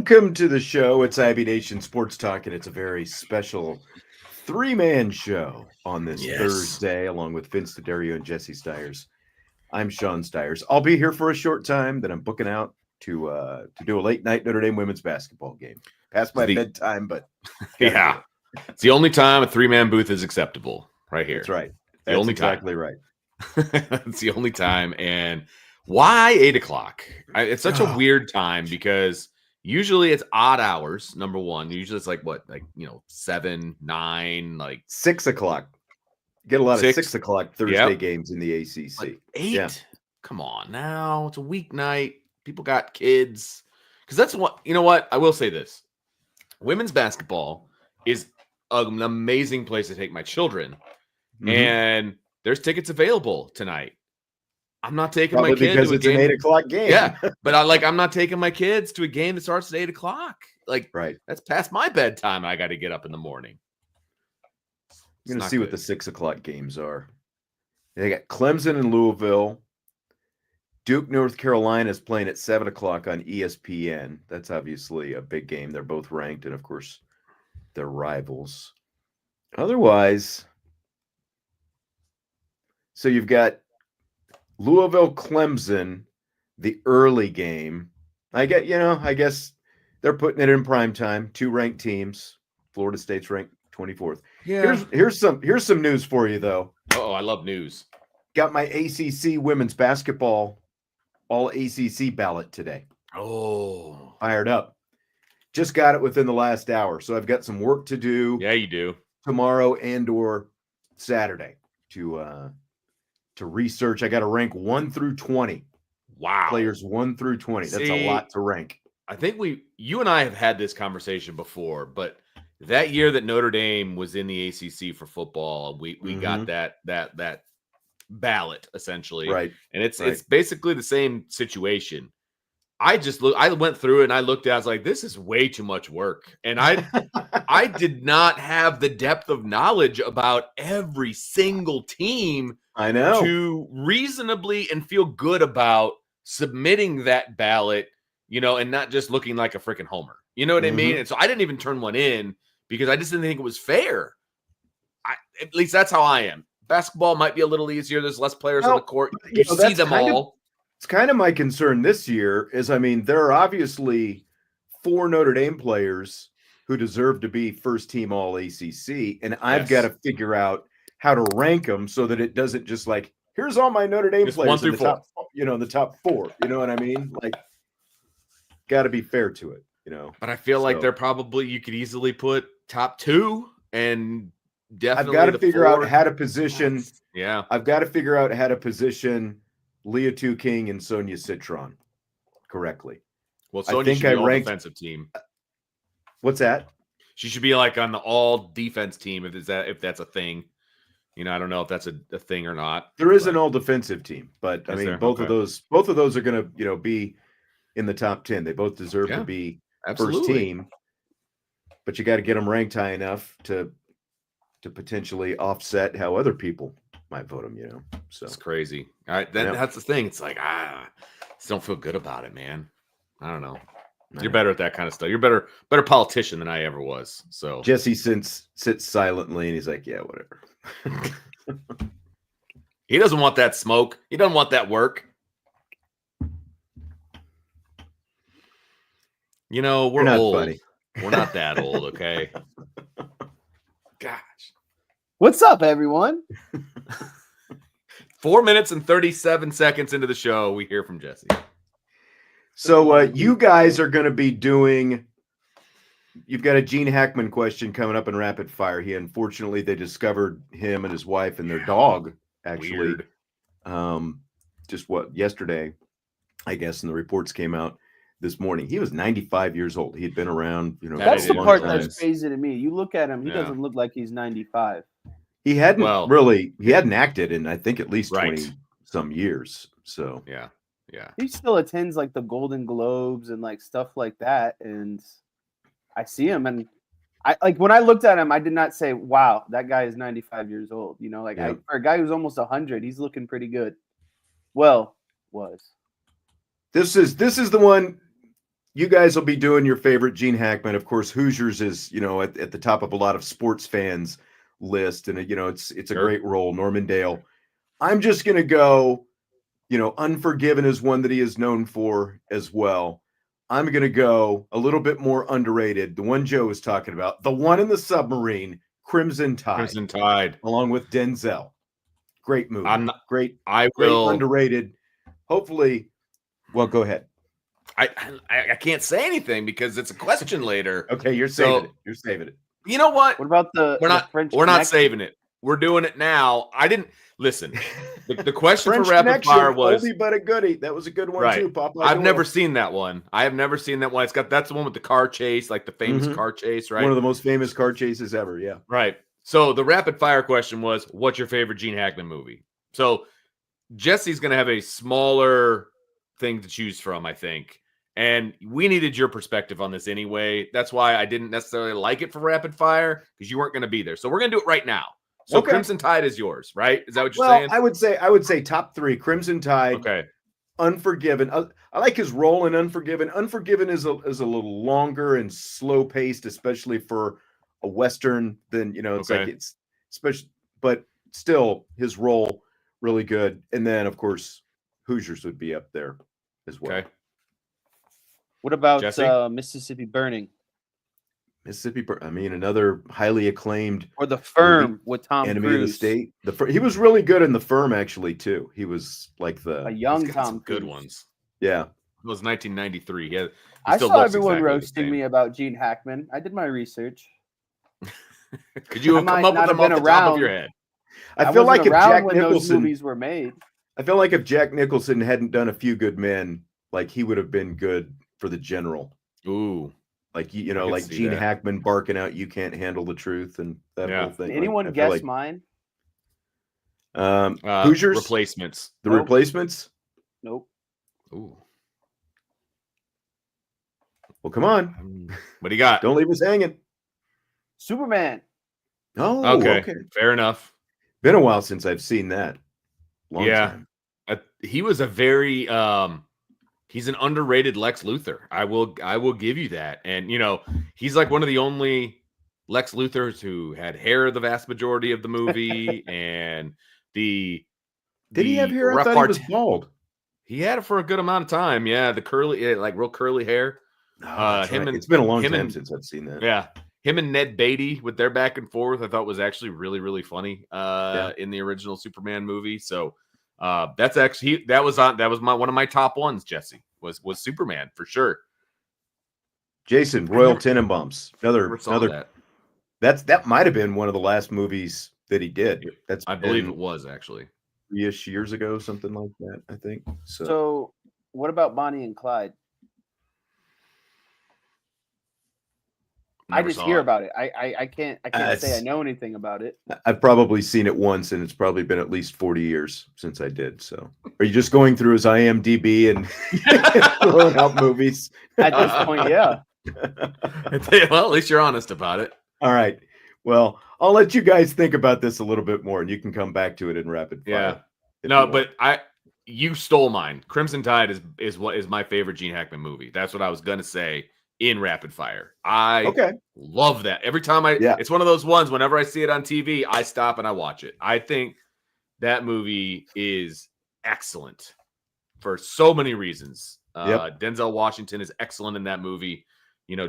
Welcome to the show. It's IB Nation Sports Talk, and it's a very special three-man show on this Thursday, along with Vince D'Addario and Jesse Stiers. I'm Sean Stiers. I'll be here for a short time, then I'm booking out to do a late-night Notre Dame women's basketball game. Past my bedtime, but yeah. It's the only time a three-man booth is acceptable, right here. That's right. That's exactly right. It's the only time. And why 8 o'clock? It's such a weird time because usually it's odd hours, number one. Usually it's like 7, 9, 6 o'clock. Get a lot of 6 o'clock Thursday games in the ACC. Like 8? Yeah. Come on now. It's a weeknight. People got kids. Because that's what, you know what? I will say this. Women's basketball is an amazing place to take my children. Mm-hmm. And there's tickets available tonight. I'm not taking my kids because it's an 8 o'clock game. Yeah, but I'm not taking my kids to a game that starts at 8 o'clock. That's past my bedtime. I got to get up in the morning. You're going to see what the 6 o'clock games are. They got Clemson and Louisville. Duke, North Carolina is playing at 7 o'clock on ESPN. That's obviously a big game. They're both ranked, and of course, they're rivals. Otherwise, so you've got Louisville, Clemson, the early game. I guess they're putting it in prime time. 2 ranked teams. Florida State's ranked 24th. Yeah. Here's some news for you though. Oh, I love news. Got my ACC women's basketball all ACC ballot today. Oh, fired up. Just got it within the last hour. So I've got some work to do. Yeah, you do. Tomorrow and or Saturday to research. I got to rank 1 through 20. Wow. Players 1 through 20. That's a lot to rank. I think you and I have had this conversation before, but that year that Notre Dame was in the ACC for football, we got that ballot essentially. Right. And it's basically the same situation. I went through it and I looked at it, I was like, this is way too much work. And I did not have the depth of knowledge about every single team. I know. To reasonably and feel good about submitting that ballot, and not just looking like a freaking homer. You know what I mean? And so I didn't even turn one in because I just didn't think it was fair. At least that's how I am. Basketball might be a little easier. There's less players on the court. You see them all. It's kind of my concern this year is, there are obviously 4 Notre Dame players who deserve to be first team all ACC. And I've got to figure out how to rank them so that it doesn't just here's all my Notre Dame players 1 through 4. The top 4. You know what I mean? Got to be fair to it, But I feel like they're probably, you could easily put top 2 and definitely I've got to figure out how to position. Yeah. I've got to figure out how to position Leah Tu King and Sonia Citron correctly. Well, Sonia should be all defensive team. What's that? She should be on the all defense team if that's a thing. I don't know if that's a thing or not. There is an all defensive team, but both of those are going to be in the top 10. They both deserve to be first team, but you got to get them ranked high enough to potentially offset how other people might vote them. So it's crazy. All right, that's the thing. It's just don't feel good about it, man. I don't know. You're better at that kind of stuff. You're better politician than I ever was. So Jesse sits silently and he's like, yeah, whatever. He doesn't want that smoke. He doesn't want that work. We're not old. Funny. We're not that old, okay? Gosh. What's up, everyone? 4 minutes and 37 seconds into the show, we hear from Jesse. So you guys are going to be doing – you've got a Gene Hackman question coming up in rapid fire. Unfortunately, they discovered him and his wife and their dog, actually. Yesterday, I guess, and the reports came out this morning. He was 95 years old. He had been around, That's the part that's crazy to me. You look at him, he doesn't look like he's 95. He hadn't acted in, I think, at least 20 some years. So, yeah. He still attends the Golden Globes and stuff like that. And I see him, and I when I looked at him, I did not say, wow, that guy is 95 years old. For a guy who's almost 100, he's looking pretty good. Well, was. This is the one you guys will be doing your favorite Gene Hackman. Of course, Hoosiers is, at the top of a lot of sports fans list. And, it's a Sure. great role. Norman Dale. I'm just going to go, Unforgiven is one that he is known for as well. I'm going to go a little bit more underrated. The one Joe was talking about, the one in the submarine, Crimson Tide. Crimson Tide. Along with Denzel. Great movie. Great underrated. Hopefully, well, go ahead. I can't say anything because it's a question later. Okay, you're saving it. You're saving it. You know what? What about We're not saving it. We're doing it now. I didn't listen. The question for rapid fire was oldie but a goodie. That was a good one too, Papa. I've never seen that one. I have never seen that one. That's the one with the car chase, like the famous car chase, right? One of the most famous car chases ever. Yeah. Right. So the rapid fire question was, what's your favorite Gene Hackman movie? So Jesse's going to have a smaller thing to choose from, I think. And we needed your perspective on this anyway. That's why I didn't necessarily like it for rapid fire, because you weren't going to be there. So we're going to do it right now. So okay. Crimson Tide is yours, right? Is that what you're saying? I would say top 3. Crimson Tide. Okay. Unforgiven. I like his role in Unforgiven. Unforgiven is a little longer and slow paced, especially for a Western. Than it's like it's special, but still his role really good. And then of course Hoosiers would be up there as well. Okay. What about Mississippi Burning? Another highly acclaimed. Or The Firm with Tom Cruise. State. He was really good in The Firm, actually, too. He was like a young Tom Cruise. Good ones. Yeah. It was 1993. I saw everyone roasting me about Gene Hackman. I did my research. Could you come up with them off the top of your head? I feel like if Jack Nicholson, those movies were made. I feel like if Jack Nicholson hadn't done A Few Good Men, like he would have been good for the general. Ooh. Like like Gene Hackman barking out, "You can't handle the truth," and that whole thing. Did anyone guess mine? Hoosiers Replacements. The Replacements. Nope. Ooh. Well, come on. What do you got? Don't leave us hanging. Superman. Oh, okay. Fair enough. Been a while since I've seen that. Long time. He was a very he's an underrated Lex Luthor. I will give you that. And he's like one of the only Lex Luthors who had hair the vast majority of the movie. And did he have hair? I thought he was bald. He had it for a good amount of time. Yeah, the curly, like real curly hair. It's been a long time since I've seen that. Yeah. Him and Ned Beatty with their back and forth, I thought was actually really, really funny in the original Superman movie. So that's actually that was one of my top ones, Jesse, was Superman for sure. Jason, Royal Tenenbaums. Another that might have been one of the last movies that he did. I believe it was actually 3-ish years ago, something like that, I think. So what about Bonnie and Clyde? I just hear about it. I can't say I know anything about it. I've probably seen it once, and it's probably been at least 40 years since I did. So, are you just going through his IMDb and throwing out movies? At this point, yeah. Well, at least you're honest about it. All right. Well, I'll let you guys think about this a little bit more, and you can come back to it in rapid fire. Yeah. No, but you stole mine. Crimson Tide is my favorite Gene Hackman movie. That's what I was gonna say. In rapid fire. I love that. Every time it's one of those ones, whenever I see it on TV, I stop and I watch it. I think that movie is excellent for so many reasons. Denzel Washington is excellent in that movie.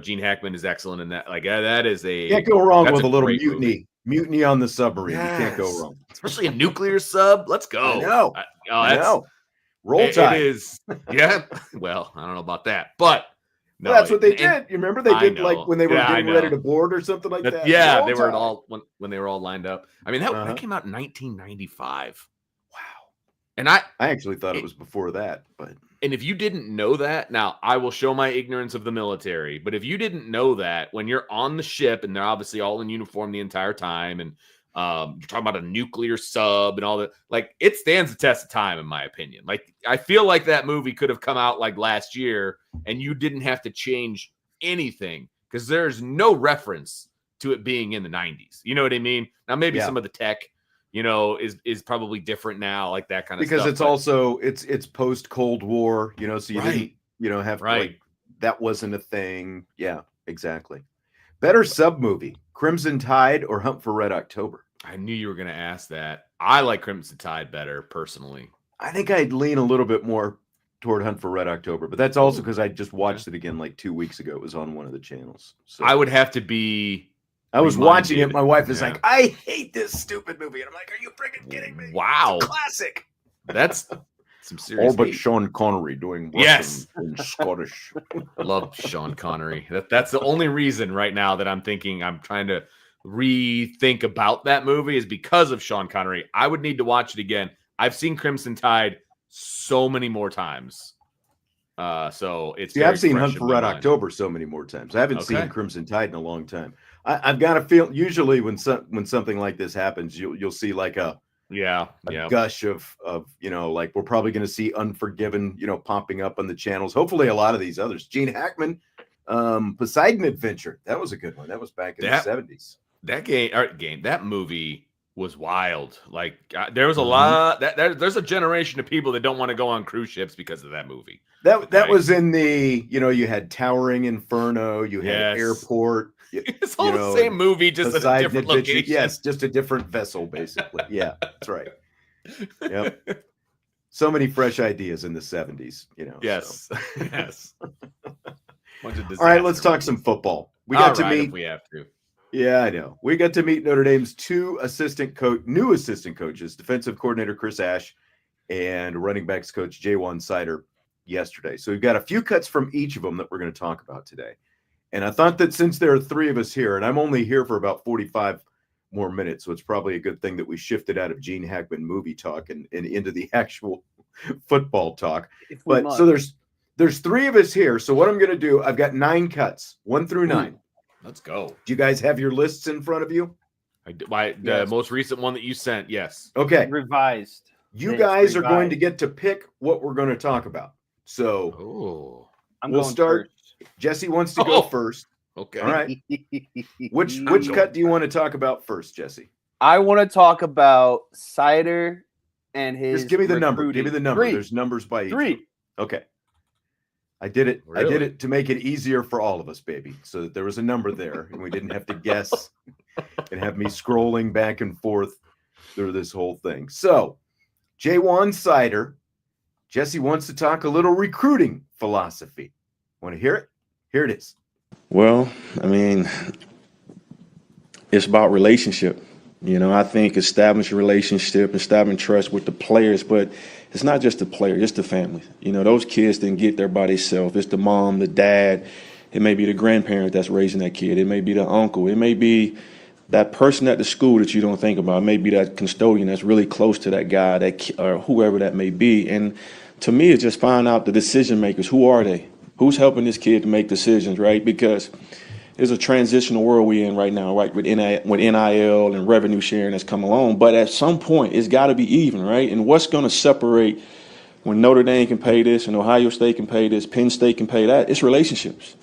Gene Hackman is excellent in that. Like that is can't go wrong with a little mutiny on the submarine. Yes. You can't go wrong. Especially a nuclear sub. Let's go. I know. Roll Tide. It is. Yeah. Well, I don't know about that, but no, that's what they did. You remember they did like when they were getting ready to board or something like that. Yeah, they were all when they were all lined up. I mean, that came out in 1995. Wow. And I actually thought it was before that, but if you didn't know that, now I will show my ignorance of the military. But if you didn't know that, when you're on the ship and they're obviously all in uniform the entire time, and you're talking about a nuclear sub and all that, like it stands the test of time, in my opinion. Like I feel like that movie could have come out like last year and you didn't have to change anything because there's no reference to it being in the 90s. You know what I mean? Now maybe some of the tech, is probably different now, like that kind of because stuff. Because it's also it's post Cold War, so you didn't have to like that wasn't a thing. Yeah, exactly. Better sub movie, Crimson Tide or Hunt for Red October? I knew you were going to ask that. I like Crimson Tide better, personally. I think I'd lean a little bit more toward Hunt for Red October, but that's also because I just watched it again like 2 weeks ago. It was on one of the channels. So I would have to be. I was watching it. My wife is like, I hate this stupid movie. And I'm like, are you freaking kidding me? Wow. It's a classic. That's some serious. All but Sean Connery doing yes in Scottish. Love Sean Connery. That's the only reason right now that I'm trying to rethink about that movie is because of Sean Connery. I would need to watch it again. I've seen Crimson Tide so many more times. So it's I've seen Hunt for Red October so many more times. I haven't seen Crimson Tide in a long time. I've got a feel. Usually when something like this happens, you'll see like a gush of like we're probably going to see Unforgiven popping up on the channels. Hopefully a lot of these others. Gene Hackman, Poseidon Adventure, that was a good one. That was back in the 70s. That movie was wild. Like there was a lot there's a generation of people that don't want to go on cruise ships because of that movie. That was in the you had Towering Inferno, you had Airport. It's all the same movie, just at a different location. Yes, just a different vessel, basically. Yeah, that's right. Yep. So many fresh ideas in the 70s, Yes. So. Yes. All right, let's talk some football. We got to meet. If we have to. Yeah, I know. We got to meet Notre Dame's new assistant coaches, defensive coordinator Chris Ash and running backs coach Jwan Cider yesterday. So we've got a few cuts from each of them that we're going to talk about today. And I thought that since there are three of us here, and I'm only here for about 45 more minutes, so it's probably a good thing that we shifted out of Gene Hackman movie talk and into the actual football talk. But so there's three of us here. So what I'm going to do, I've got 9 cuts, 1 through 9. Let's go. Do you guys have your lists in front of you? The most recent one that you sent, yes. Okay. Revised. You guys are going to get to pick what we're going to talk about. So we'll start. First. Jesse wants to go first. Okay. All right. Which cut do you want to talk about first, Jesse? I want to talk about Seider and his. Just give me the number. recruiting. Give me the number. 3. There's numbers by each. 3. Okay. I did it. Really? I did it to make it easier for all of us, baby. So that there was a number there, and we didn't have to guess and have me scrolling back and forth through this whole thing. So, Jwan Cider, Jesse wants to talk a little recruiting philosophy. Want to hear it? Here it is. Well, I mean, it's about relationship. I think establishing relationship, establishing trust with the players, but it's not just the player, it's the family. Those kids didn't get there by themselves. It's the mom, the dad. It may be the grandparent that's raising that kid. It may be the uncle. It may be that person at the school that you don't think about. It may be that custodian that's really close to that guy, or whoever that may be. And to me, it's just find out the decision makers. Who are they? Who's helping this kid to make decisions, right? Because there's a transitional world we're in right now, right? With NIL and revenue sharing that's come along. But at some point, it's got to be even, right? And what's going to separate when Notre Dame can pay this and Ohio State can pay this, Penn State can pay that? It's relationships.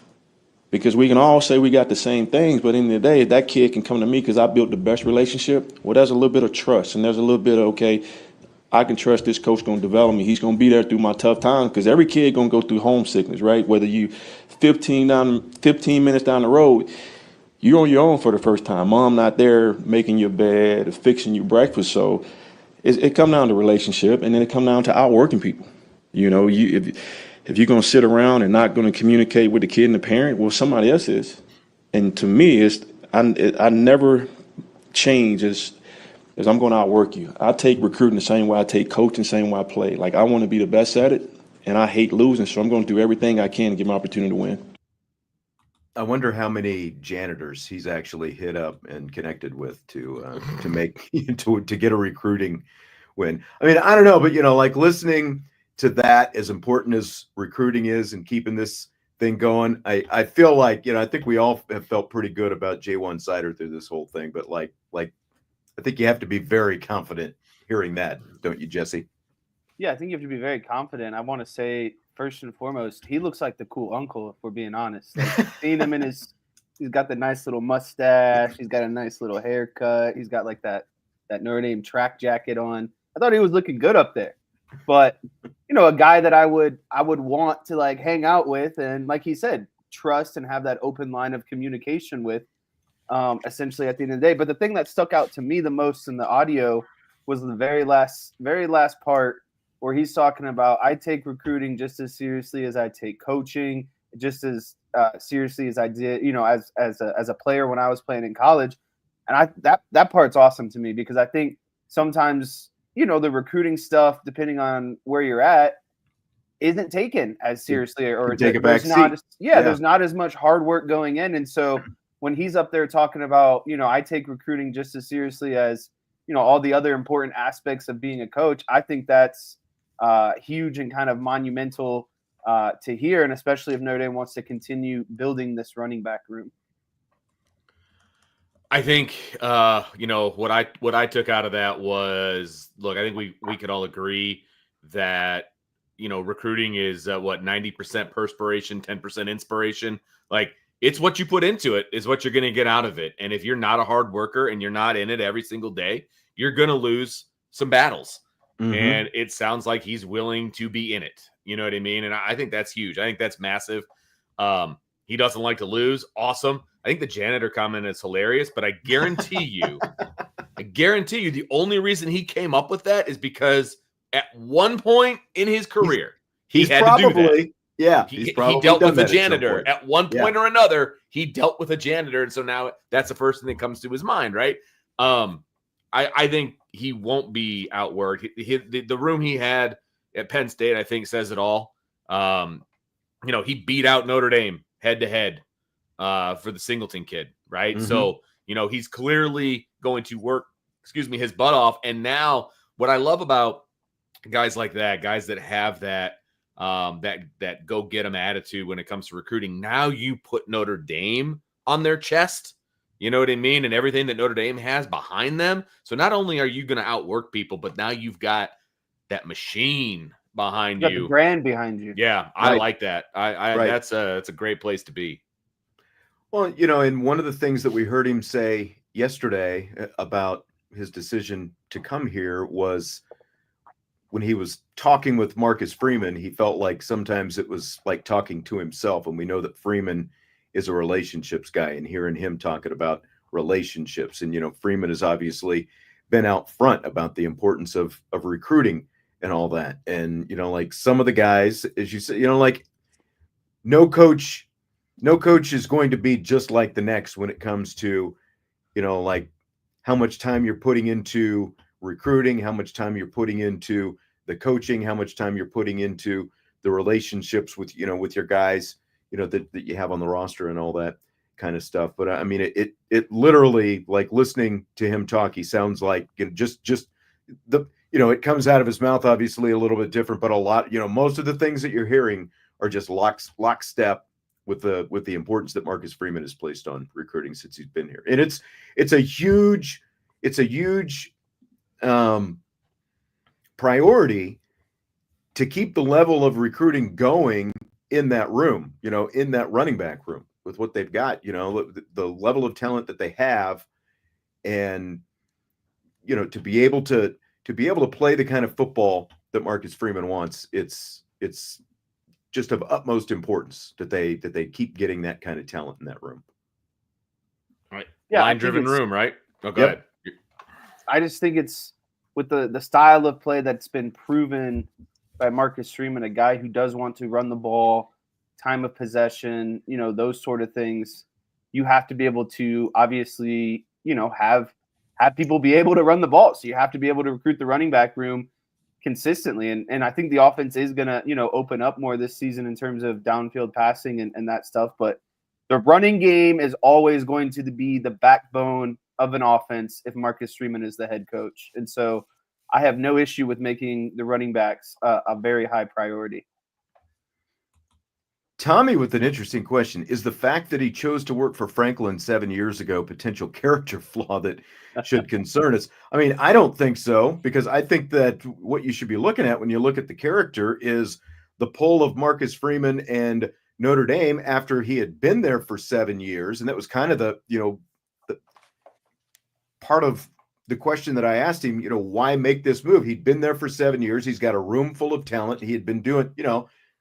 Because we can all say we got the same things, but in the day, if that kid can come to me because I built the best relationship, well, there's a little bit of trust and there's a little bit of, okay, I can trust this coach going to develop me. He's going to be there through my tough times because every kid going to go through homesickness, right? Whether you 15 minutes down the road, you're on your own for the first time. Mom not there making your bed or fixing you breakfast. So it come down to relationship, and then it come down to outworking people. If you're going to sit around and not going to communicate with the kid and the parent, well, somebody else is. And to me, I never change as I'm going to outwork you. I take recruiting the same way I take coaching, the same way I play. Like, I want to be the best at it, and I hate losing, so I'm going to do everything I can to get my opportunity to win. I wonder how many janitors he's actually hit up and connected with to make to get a recruiting win. I mean, I don't know, but like listening to that, as important as recruiting is and keeping this thing going, I feel like I think we all have felt pretty good about Jwan Cider through this whole thing, but like I think you have to be very confident hearing that, don't you, Jesse? Yeah, I think you have to be very confident. I want to say, first and foremost, he looks like the cool uncle, if we're being honest. Like, seeing him he's got the nice little mustache. He's got a nice little haircut. He's got like that Notre Dame track jacket on. I thought he was looking good up there. But a guy that I would want to like hang out with, and like he said, trust and have that open line of communication with, essentially at the end of the day. But the thing that stuck out to me the most in the audio was the very last part where he's talking about, I take recruiting just as seriously as I take coaching, just as seriously as I did, as a player when I was playing in college. And that part's awesome to me, because I think sometimes, the recruiting stuff, depending on where you're at, isn't taken as seriously, or take a back seat. There's not as much hard work going in. And so when he's up there talking about, I take recruiting just as seriously as, all the other important aspects of being a coach, I think that's huge and kind of monumental to hear, and especially if Notre Dame wants to continue building this running back room. I think what I took out of that was, look, I think we could all agree that recruiting is 90% perspiration, 10% inspiration. Like, it's what you put into it is what you're going to get out of it. And if you're not a hard worker and you're not in it every single day, you're going to lose some battles. Mm-hmm. And it sounds like he's willing to be in it. You know what I mean? And I think that's huge. I think that's massive. He doesn't like to lose. Awesome. I think the janitor comment is hilarious, but I guarantee you, the only reason he came up with that is because at one point in his career, he had to do that. Yeah, he dealt with a janitor at one point or another. He dealt with a janitor, and so now that's the first thing that comes to his mind, right? I think he won't be outworked. The room he had at Penn State, I think, says it all. He beat out Notre Dame head to head for the Singleton kid, right? Mm-hmm. So he's clearly going to work, his butt off. And now, what I love about guys like that, guys that have that go get 'em attitude when it comes to recruiting. Now you put Notre Dame on their chest, you know what I mean? And everything that Notre Dame has behind them. So not only are you going to outwork people, but now you've got that machine behind you. The brand behind you. Yeah, I like that. That's a great place to be. Well, and one of the things that we heard him say yesterday about his decision to come here was, when he was talking with Marcus Freeman, he felt like sometimes it was like talking to himself. And we know that Freeman is a relationships guy, and hearing him talking about relationships. And, Freeman has obviously been out front about the importance of recruiting and all that. And, like some of the guys, as you say, like no coach is going to be just like the next when it comes to, like how much time you're putting into recruiting, how much time you're putting into the coaching, how much time you're putting into the relationships with, with your guys, that you have on the roster and all that kind of stuff. But I mean, it literally, like listening to him talk, he sounds like just the, it comes out of his mouth, obviously a little bit different, but a lot, most of the things that you're hearing are just lockstep with the importance that Marcus Freeman has placed on recruiting since he's been here. And it's a huge priority to keep the level of recruiting going in that room, in that running back room with what they've got, the level of talent that they have, and, to be able to play the kind of football that Marcus Freeman wants. It's just of utmost importance that they keep getting that kind of talent in that room. All right. Yeah, line-driven room, right? Oh, go ahead. I just think it's with the style of play that's been proven by Marcus Freeman, a guy who does want to run the ball, time of possession, those sort of things. You have to be able to obviously, have people be able to run the ball. So you have to be able to recruit the running back room consistently. And I think the offense is going to, open up more this season in terms of downfield passing and that stuff. But the running game is always going to be the backbone of an offense if Marcus Freeman is the head coach. And so I have no issue with making the running backs a very high priority. Tommy with an interesting question. Is the fact that he chose to work for Franklin 7 years ago potential character flaw that should concern us? I mean, I don't think so, because I think that what you should be looking at when you look at the character is the pull of Marcus Freeman and Notre Dame after he had been there for 7 years. And that was kind of the part of the question that I asked him, why make this move? He'd been there for 7 years. He's got a room full of talent. He had been doing,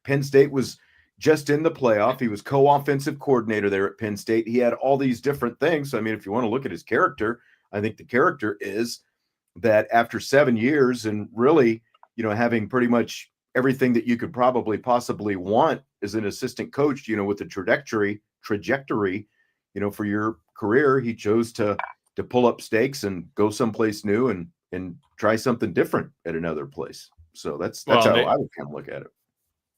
Penn State was just in the playoff. He was co-offensive coordinator there at Penn State. He had all these different things. So, I mean, if you want to look at his character, I think the character is that after 7 years and really, having pretty much everything that you could probably possibly want as an assistant coach, with the trajectory, for your career, he chose to pull up stakes and go someplace new and try something different at another place. So that's how I would kind of look at it.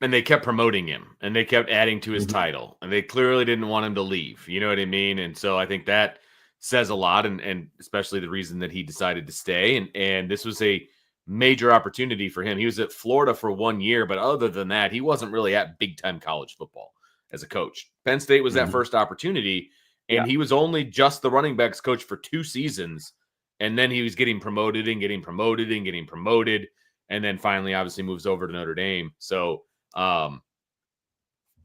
And they kept promoting him and they kept adding to his title, and they clearly didn't want him to leave. You know what I mean? And so I think that says a lot, and especially the reason that he decided to stay. And this was a major opportunity for him. He was at Florida for 1 year, but other than that, he wasn't really at big time college football as a coach. Penn State was that first opportunity, and he was only just the running backs coach for 2 seasons. And then he was getting promoted and getting promoted and getting promoted. And then finally, obviously, moves over to Notre Dame. So,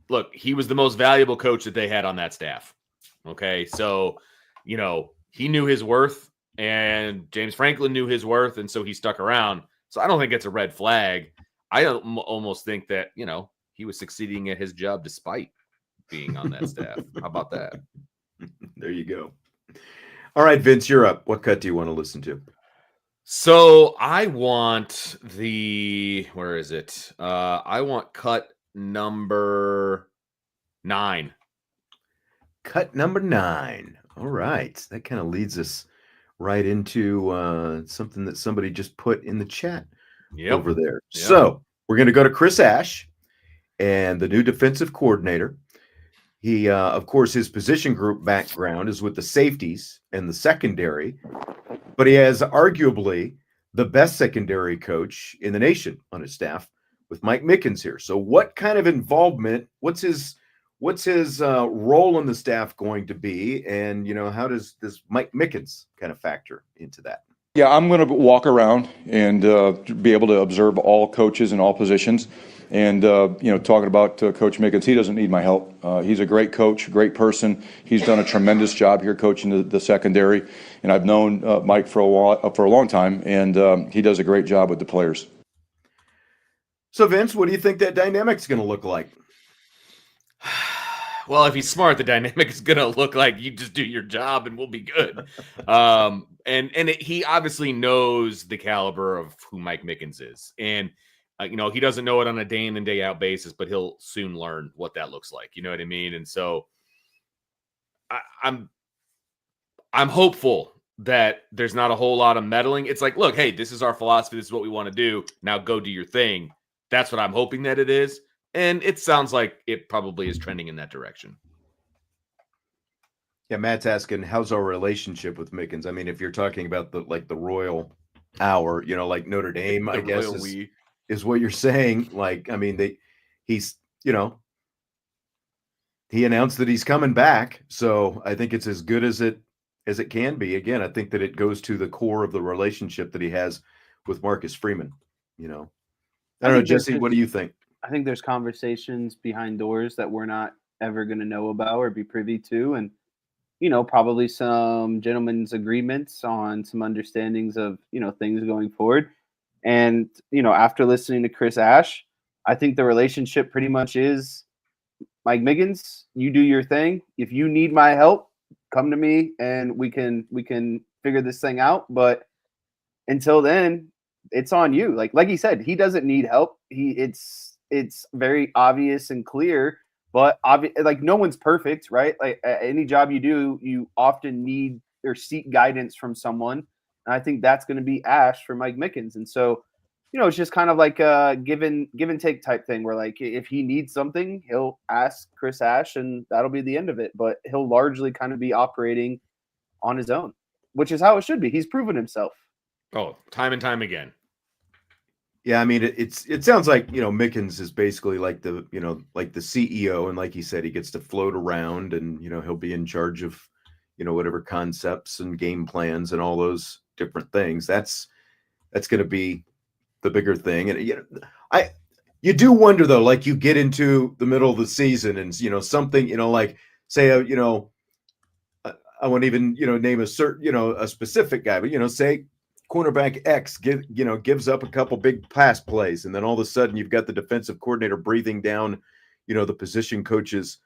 look, he was the most valuable coach that they had on that staff. Okay. So, he knew his worth, and James Franklin knew his worth. And so he stuck around. So I don't think it's a red flag. I almost think that, he was succeeding at his job despite being on that staff. How about that? There you go. All right, Vince, you're up. What cut do you want to listen to? So I want where is it? I want cut number 9. Cut number 9. All right. That kind of leads us right into something that somebody just put in the chat over there. Yep. So we're going to go to Chris Ash and the new defensive coordinator. He, of course, his position group background is with the safeties and the secondary, but he has arguably the best secondary coach in the nation on his staff with Mike Mickens here. So what kind of involvement, what's his role on the staff going to be? And, how does this Mike Mickens kind of factor into that? Yeah, I'm going to walk around and be able to observe all coaches and all positions. And, talking about Coach Mickens, he doesn't need my help. He's a great coach, great person. He's done a tremendous job here coaching the secondary. And I've known Mike for a long time, and he does a great job with the players. So, Vince, what do you think that dynamic's going to look like? Well, if he's smart, the dynamic is going to look like you just do your job and we'll be good. He obviously knows the caliber of who Mike Mickens is. And, he doesn't know it on a day in and day out basis, but he'll soon learn what that looks like. You know what I mean? And so I'm hopeful that there's not a whole lot of meddling. It's like, look, hey, this is our philosophy. This is what we want to do. Now go do your thing. That's what I'm hoping that it is. And it sounds like it probably is trending in that direction. Yeah, Matt's asking, how's our relationship with Mickens? I mean, if you're talking about the Royal Hour, like Notre Dame, I guess is what you're saying. Like, I mean, he announced that he's coming back. So I think it's as good as it can be. Again, I think that it goes to the core of the relationship that he has with Marcus Freeman. I don't know, Jesse, what do you think? I think there's conversations behind doors that we're not ever going to know about or be privy to. And, probably some gentlemen's agreements on some understandings of, things going forward. And, after listening to Chris Ash, I think the relationship pretty much is Mike Mickens, you do your thing. If you need my help, come to me and we can figure this thing out. But until then, it's on you. Like he said, he doesn't need help. It's very obvious and clear, but no one's perfect, right? Like any job you do, you often need or seek guidance from someone. And I think that's going to be Ash for Mike Mickens. And so, it's just kind of like a give and take type thing where, like, if he needs something, he'll ask Chris Ash and that'll be the end of it. But he'll largely kind of be operating on his own, which is how it should be. He's proven himself. Oh, time and time again. Yeah, I mean, it sounds like, Mickens is basically like the CEO. And like he said, he gets to float around and, he'll be in charge of, whatever concepts and game plans and all those different things. That's going to be the bigger thing. And, you do wonder though, like you get into the middle of the season and, something, like say, a I won't even, name a certain, a specific guy, but, say cornerback X gives up a couple big pass plays. And then all of a sudden you've got the defensive coordinator breathing down, the position coach's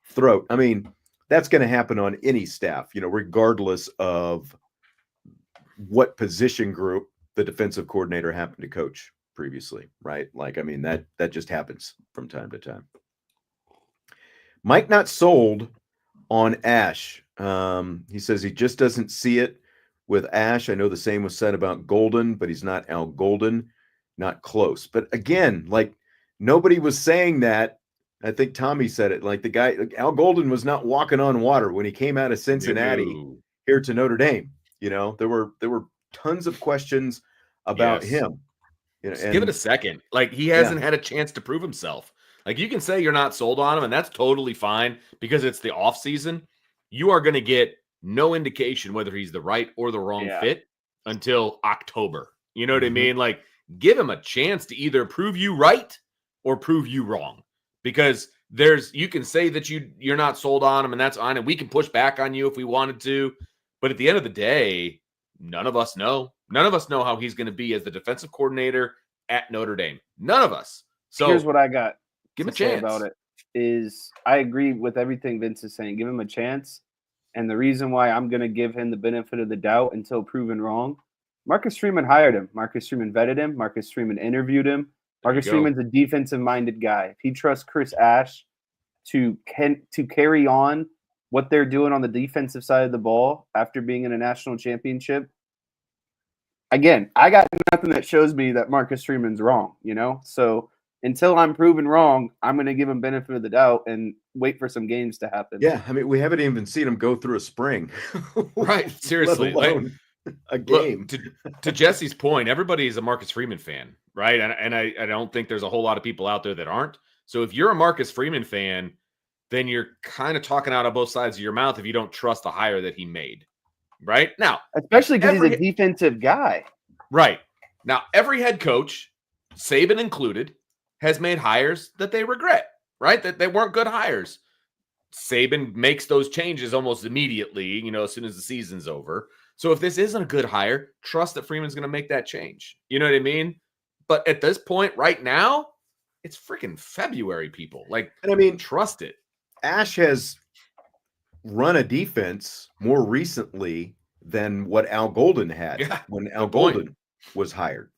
throat. I mean, that's going to happen on any staff, regardless of what position group the defensive coordinator happened to coach previously, right? Like, I mean, that just happens from time to time. Mike not sold on Ash. He says he just doesn't see it with Ash. I know the same was said about Golden, but he's not Al Golden, not close. But again, like, nobody was saying that. I think Tommy said it. Like, the guy, Al Golden was not walking on water when he came out of Cincinnati here to Notre Dame. There were tons of questions about him. Give it a second. Like, he hasn't had a chance to prove himself. Like, you can say you're not sold on him, and that's totally fine because it's the off season. You are going to get no indication whether he's the right or the wrong fit until October. You know what I mean? Like, give him a chance to either prove you right or prove you wrong. Because you can say that you're not sold on him, and that's on, and we can push back on you if we wanted to. But at the end of the day, none of us know. None of us know how he's going to be as the defensive coordinator at Notre Dame. None of us. So here's what I got. Give him a chance about it. Is I agree with everything Vince is saying. Give him a chance. And the reason why I'm going to give him the benefit of the doubt until proven wrong, Marcus Freeman hired him. Marcus Freeman vetted him. Marcus Freeman interviewed him. Marcus Freeman's a defensive-minded guy. If he trusts Chris Ash to carry on what they're doing on the defensive side of the ball after being in a national championship, again, I got nothing that shows me that Marcus Freeman's wrong, So until I'm proven wrong, I'm going to give him benefit of the doubt and wait for some games to happen. Yeah, I mean, we haven't even seen him go through a spring. Right, seriously. A game. Look, to Jesse's point, everybody is a Marcus Freeman fan, right? And I don't think there's a whole lot of people out there that aren't. So if you're a Marcus Freeman fan, then you're kind of talking out of both sides of your mouth if you don't trust the hire that he made, right? Now, especially because he's a defensive guy. Right. Now, every head coach, Saban included, has made hires that they regret, right? That they weren't good hires. Saban makes those changes almost immediately, as soon as the season's over. So if this isn't a good hire, trust that Freeman's going to make that change. You know what I mean? But at this point right now, it's freaking February, people. Like, and I mean, trust it. Ash has run a defense more recently than what Al Golden had when Al Golden was hired.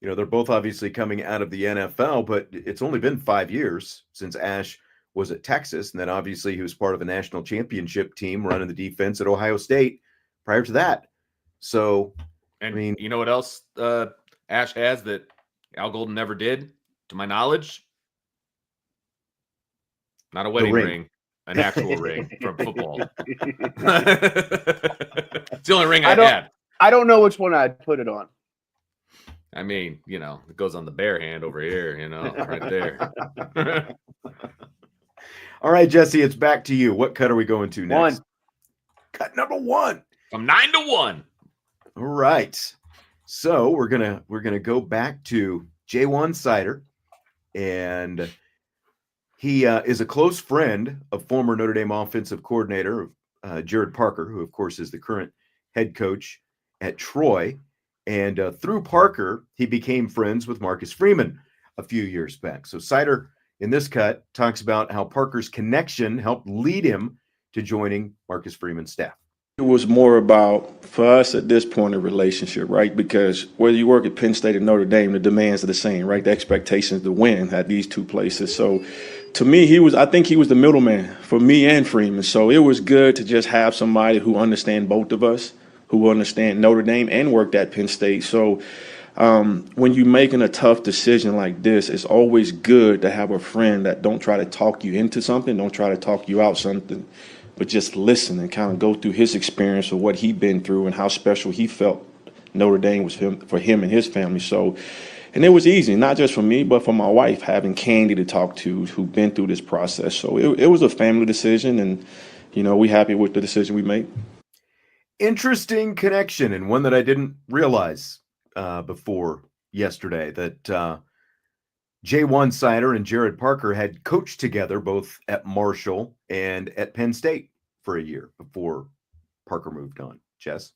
They're both obviously coming out of the NFL, but it's only been 5 years since Ash was at Texas. And then obviously he was part of a national championship team running the defense at Ohio State prior to that. So, and I mean, you know what else Ash has that Al Golden never did, to my knowledge? Not a wedding ring, an actual ring from football. It's the only ring I had. I don't know which one I'd put it on. I mean, it goes on the bare hand over here, right there. All right, Jesse, it's back to you. What cut are we going to next? 1. Cut number 1. From 9-1. All right. So we're gonna go back to Jwan Cider, and he is a close friend of former Notre Dame offensive coordinator Jared Parker, who of course is the current head coach at Troy. And through Parker, he became friends with Marcus Freeman a few years back. So Seider, in this cut, talks about how Parker's connection helped lead him to joining Marcus Freeman's staff. It was more about, for us at this point, a relationship, right? Because whether you work at Penn State or Notre Dame, the demands are the same, right? The expectations to win at these two places. So to me, I think he was the middleman for me and Freeman. So it was good to just have somebody who understands both of us, who understand Notre Dame and worked at Penn State. So when you're making a tough decision like this, it's always good to have a friend that don't try to talk you into something, don't try to talk you out something, but just listen and kind of go through his experience of what he'd been through and how special he felt Notre Dame was for him and his family. So, and it was easy, not just for me, but for my wife, having Candy to talk to who'd been through this process. So it was a family decision, and, we happy with the decision we made. Interesting connection, and one that I didn't realize before yesterday, that Jwan Cider and Jared Parker had coached together both at Marshall and at Penn State for a year before Parker moved on. Jess?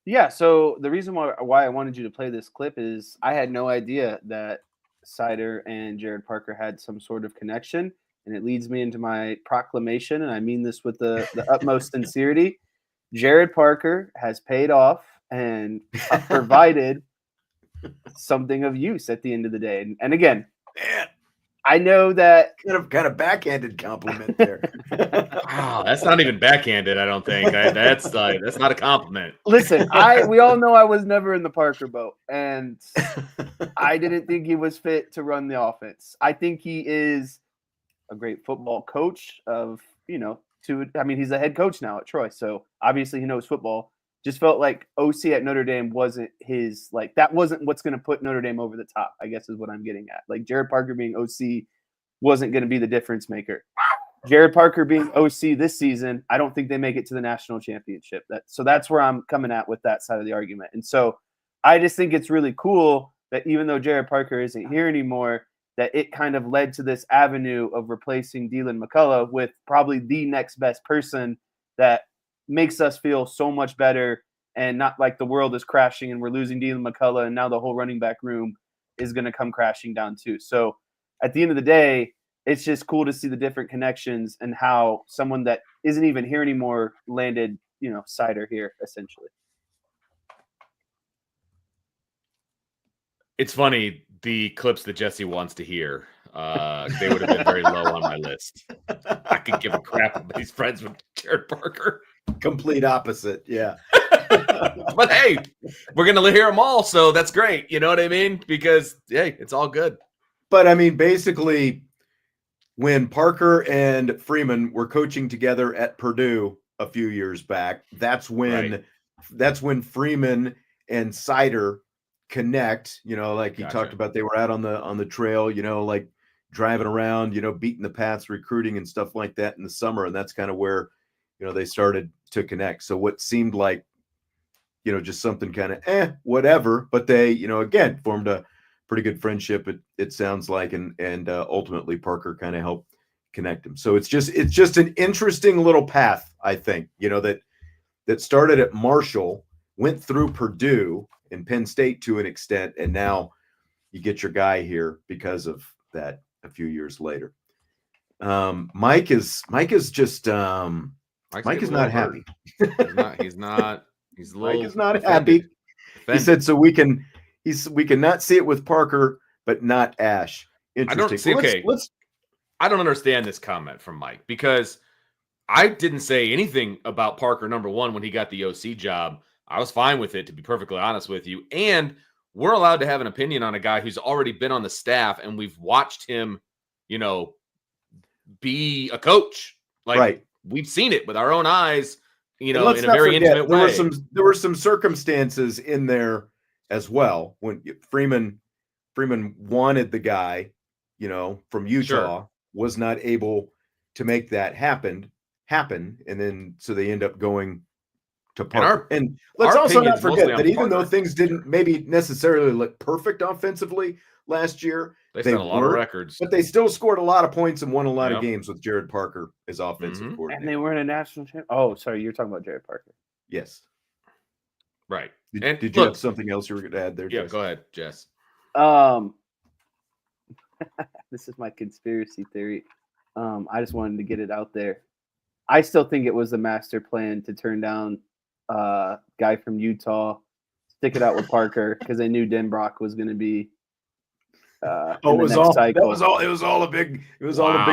Yeah, so the reason why I wanted you to play this clip is I had no idea that Seider and Jared Parker had some sort of connection, and it leads me into my proclamation, and I mean this with the utmost sincerity. Jared Parker has paid off and provided something of use at the end of the day. And again, Man, I know that kind of backhanded compliment there. Wow, that's not even backhanded. I don't think that's not a compliment. listen, we all know I was never in the Parker boat, and I didn't think he was fit to run the offense. I think he is a great football coach he's a head coach now at Troy, so obviously he knows football. Just felt like OC at Notre Dame wasn't that wasn't what's going to put Notre Dame over the top, I guess is what I'm getting at. Like Jared Parker being OC wasn't going to be the difference maker. Jared Parker being OC this season, I don't think they make it to the national championship. So that's where I'm coming at with that side of the argument. And so I just think it's really cool that even though Jared Parker isn't here anymore, that it kind of led to this avenue of replacing Dylan McCullough with probably the next best person that makes us feel so much better and not like the world is crashing and we're losing Dylan McCullough and now the whole running back room is going to come crashing down too. So at the end of the day, it's just cool to see the different connections and how someone that isn't even here anymore landed, Seider here essentially. It's funny, the clips that Jesse wants to hear, they would have been very low on my list. I could give a crap about he's friends with Jared Parker. Complete opposite, yeah. But hey, we're going to hear them all, so that's great. You know what I mean? Because, hey, it's all good. But, I mean, basically, when Parker and Freeman were coaching together at Purdue a few years back, that's when Freeman and Seider connect, like he talked about. They were out on the trail, like driving around, beating the paths, recruiting and stuff like that in the summer. And that's kind of where, they started to connect. So what seemed like, just something kind of whatever, but they, again, formed a pretty good friendship. It sounds like, and ultimately Parker kind of helped connect them. So it's just an interesting little path, I think, that started at Marshall, went through Purdue and Penn State to an extent, and now you get your guy here because of that a few years later. Mike is not happy. He's not. He's a little. Mike is not offended. happy. He said, "So we can not see it with Parker, but not Ash." Interesting. I don't understand this comment from Mike because I didn't say anything about Parker. Number one, when he got the OC job, I was fine with it, to be perfectly honest with you. And we're allowed to have an opinion on a guy who's already been on the staff, and we've watched him, be a coach. Right. We've seen it with our own eyes, in a very intimate way. There were some circumstances in there as well when Freeman wanted the guy, from Utah, was not able to make that happen, and then so they end up going to Parker. And let's also not forget that even though things didn't maybe necessarily look perfect offensively last year, they set a lot of records, but they still scored a lot of points and won a lot of games with Jared Parker as offensive coordinator. And they were in a national champ. Oh, sorry, you're talking about Jared Parker. Yes. Right. Did you have something else you were going to add there, Yeah, Jess? go ahead, Jess. This is my conspiracy theory. I just wanted to get it out there. I still think it was the master plan to turn down guy from Utah, stick it out with Parker because they knew Denbrock was going to be. It was all a big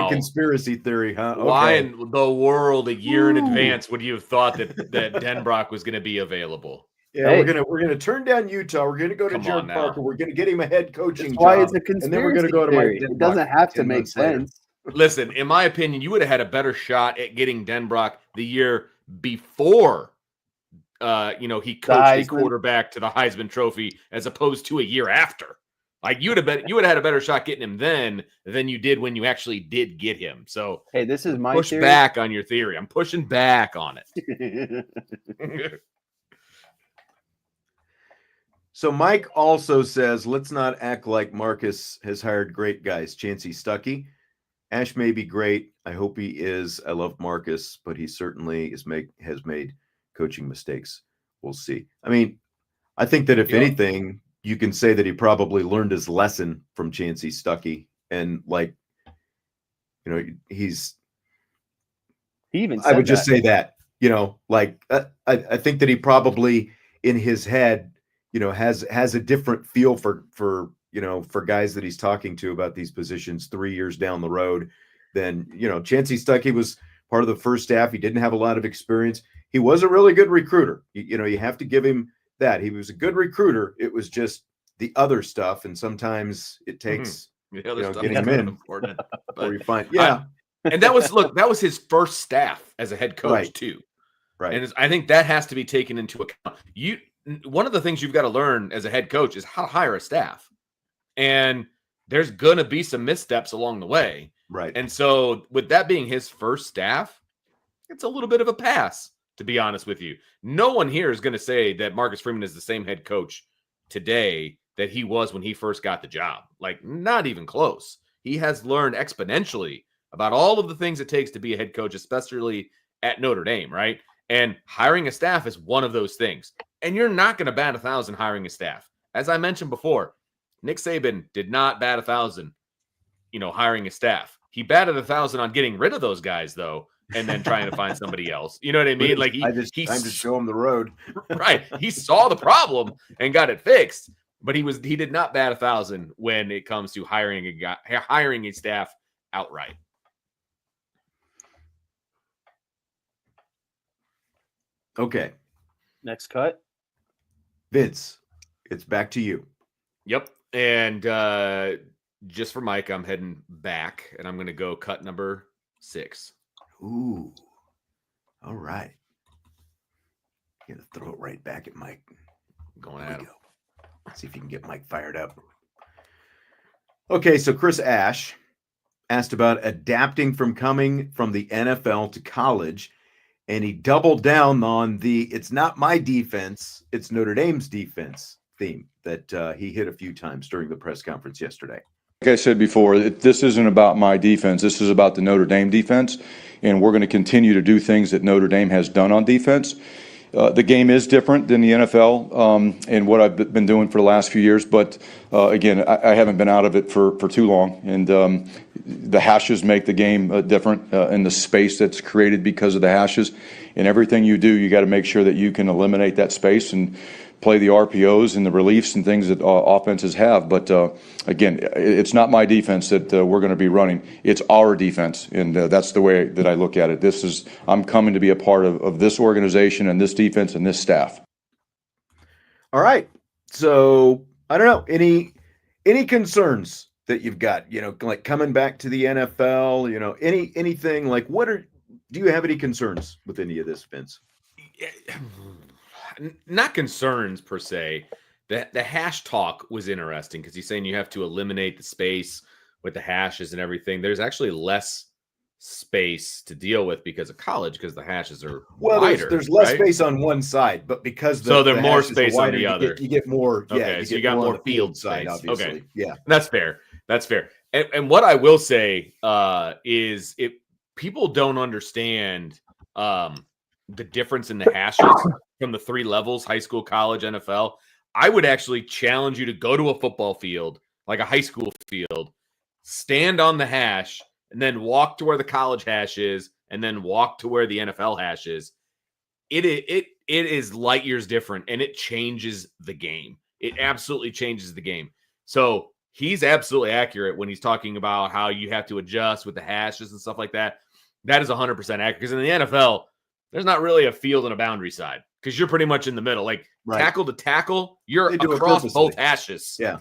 conspiracy theory, huh? Okay. Why in the world a year in advance would you have thought that Denbrock was going to be available? Yeah, hey, we're gonna turn down Utah. We're gonna go to Jared Parker. We're gonna get him a head coaching job. Why it's a conspiracy and then we're gonna go to theory. It doesn't have to make sense. Listen, in my opinion, you would have had a better shot at getting Denbrock the year before. He coached his quarterback to the Heisman Trophy as opposed to a year after. Like you would have had a better shot getting him then than you did when you actually did get him. So hey, this is my push theory. Back on your theory. I'm pushing back on it. So Mike also says, let's not act like Marcus has hired great guys. Chancey Stuckey. Ash may be great. I hope he is. I love Marcus, but he certainly has made coaching mistakes. We'll see. I mean, I think that if anything, you can say that he probably learned his lesson from Chancey Stuckey, and like, you know, he even. I would just say that, you know, like I think that he probably in his head, you know, has a different feel for you know, for guys that he's talking to about these positions 3 years down the road than, you know, Chancey Stuckey was part of the first staff. He didn't have a lot of experience. He was a really good recruiter. You know, you have to give him that. He was a good recruiter. It was just the other stuff, and sometimes it takes getting him in before you find and that was his first staff as a head coach too, right? And I think that has to be taken into account. One of the things you've got to learn as a head coach is how to hire a staff, and there's gonna be some missteps along the way, right? And so with that being his first staff, it's a little bit of a pass, to be honest with you. No one here is going to say that Marcus Freeman is the same head coach today that he was when he first got the job. Like, not even close. He has learned exponentially about all of the things it takes to be a head coach, especially at Notre Dame, right? And hiring a staff is one of those things. And you're not going to bat 1,000 hiring a staff. As I mentioned before, Nick Saban did not bat 1,000, you know, hiring a staff. He batted 1,000 on getting rid of those guys, though, and then trying to find somebody else. You know what I mean? Like time to show him the road. Right. He saw the problem and got it fixed, but he did not bat 1,000 when it comes to hiring a staff outright. Okay. Next cut. Vince, it's back to you. Yep. And just for Mike, I'm heading back, and I'm going to go cut number 6. Ooh. All right. Gonna throw it right back at Mike. Going at him. Let's see if you can get Mike fired up. Okay, so Chris Ash asked about adapting from coming from the NFL to college, and he doubled down on the "it's not my defense, it's Notre Dame's defense" theme that he hit a few times during the press conference yesterday. Like I said before, this isn't about my defense. This is about the Notre Dame defense, and we're going to continue to do things that Notre Dame has done on defense. The game is different than the NFL and what I've been doing for the last few years, but again, I haven't been out of it for too long, and the hashes make the game different in the space that's created because of the hashes. And everything you do, you got to make sure that you can eliminate that space and play the RPOs and the reliefs and things that offenses have. But again, it's not my defense that we're going to be running. It's our defense, and that's the way that I look at it. I'm coming to be a part of this organization and this defense and this staff. All right. So I don't know, any concerns that you've got, you know, like coming back to the NFL, you know, anything like do you have any concerns with any of this, Vince? Not concerns per se. The hash talk was interesting because he's saying you have to eliminate the space with the hashes and everything. There's actually less space to deal with because of college, because the hashes are wider. There's less space on one side, but because there's more space wider, on the other. You get more. Okay, so you got more field space. Obviously. Okay, yeah, that's fair. That's fair. And what I will say is, if people don't understand the difference in the hashes from the 3 levels, high school, college, NFL, I would actually challenge you to go to a football field, like a high school field, stand on the hash, and then walk to where the college hash is, and then walk to where the NFL hash is. It is light years different, and it changes the game. It absolutely changes the game. So he's absolutely accurate when he's talking about how you have to adjust with the hashes and stuff like that. That is 100% accurate, because in the NFL, there's not really a field and a boundary side, because you're pretty much in the middle. Like tackle to tackle, you're across both hashes. Yeah.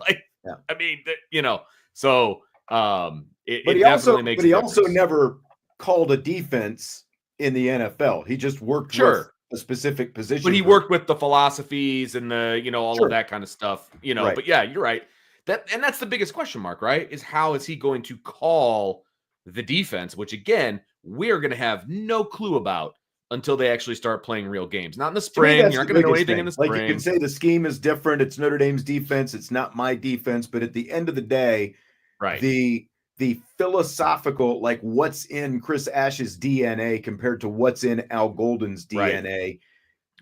I mean, you know, so it he definitely makes a difference. Also never called a defense in the NFL. He just worked with a specific position. But he worked with the philosophies and the, you know, all of that kind of stuff, you know. But yeah, you're right. That's the biggest question mark, right? Is how is he going to call the defense, which again, we're going to have no clue about until they actually start playing real games. Not in the spring. You're not going to know anything in the spring. Like, you can say the scheme is different. It's Notre Dame's defense. It's not my defense. But at the end of the day, the philosophical, like what's in Chris Ash's DNA compared to what's in Al Golden's DNA,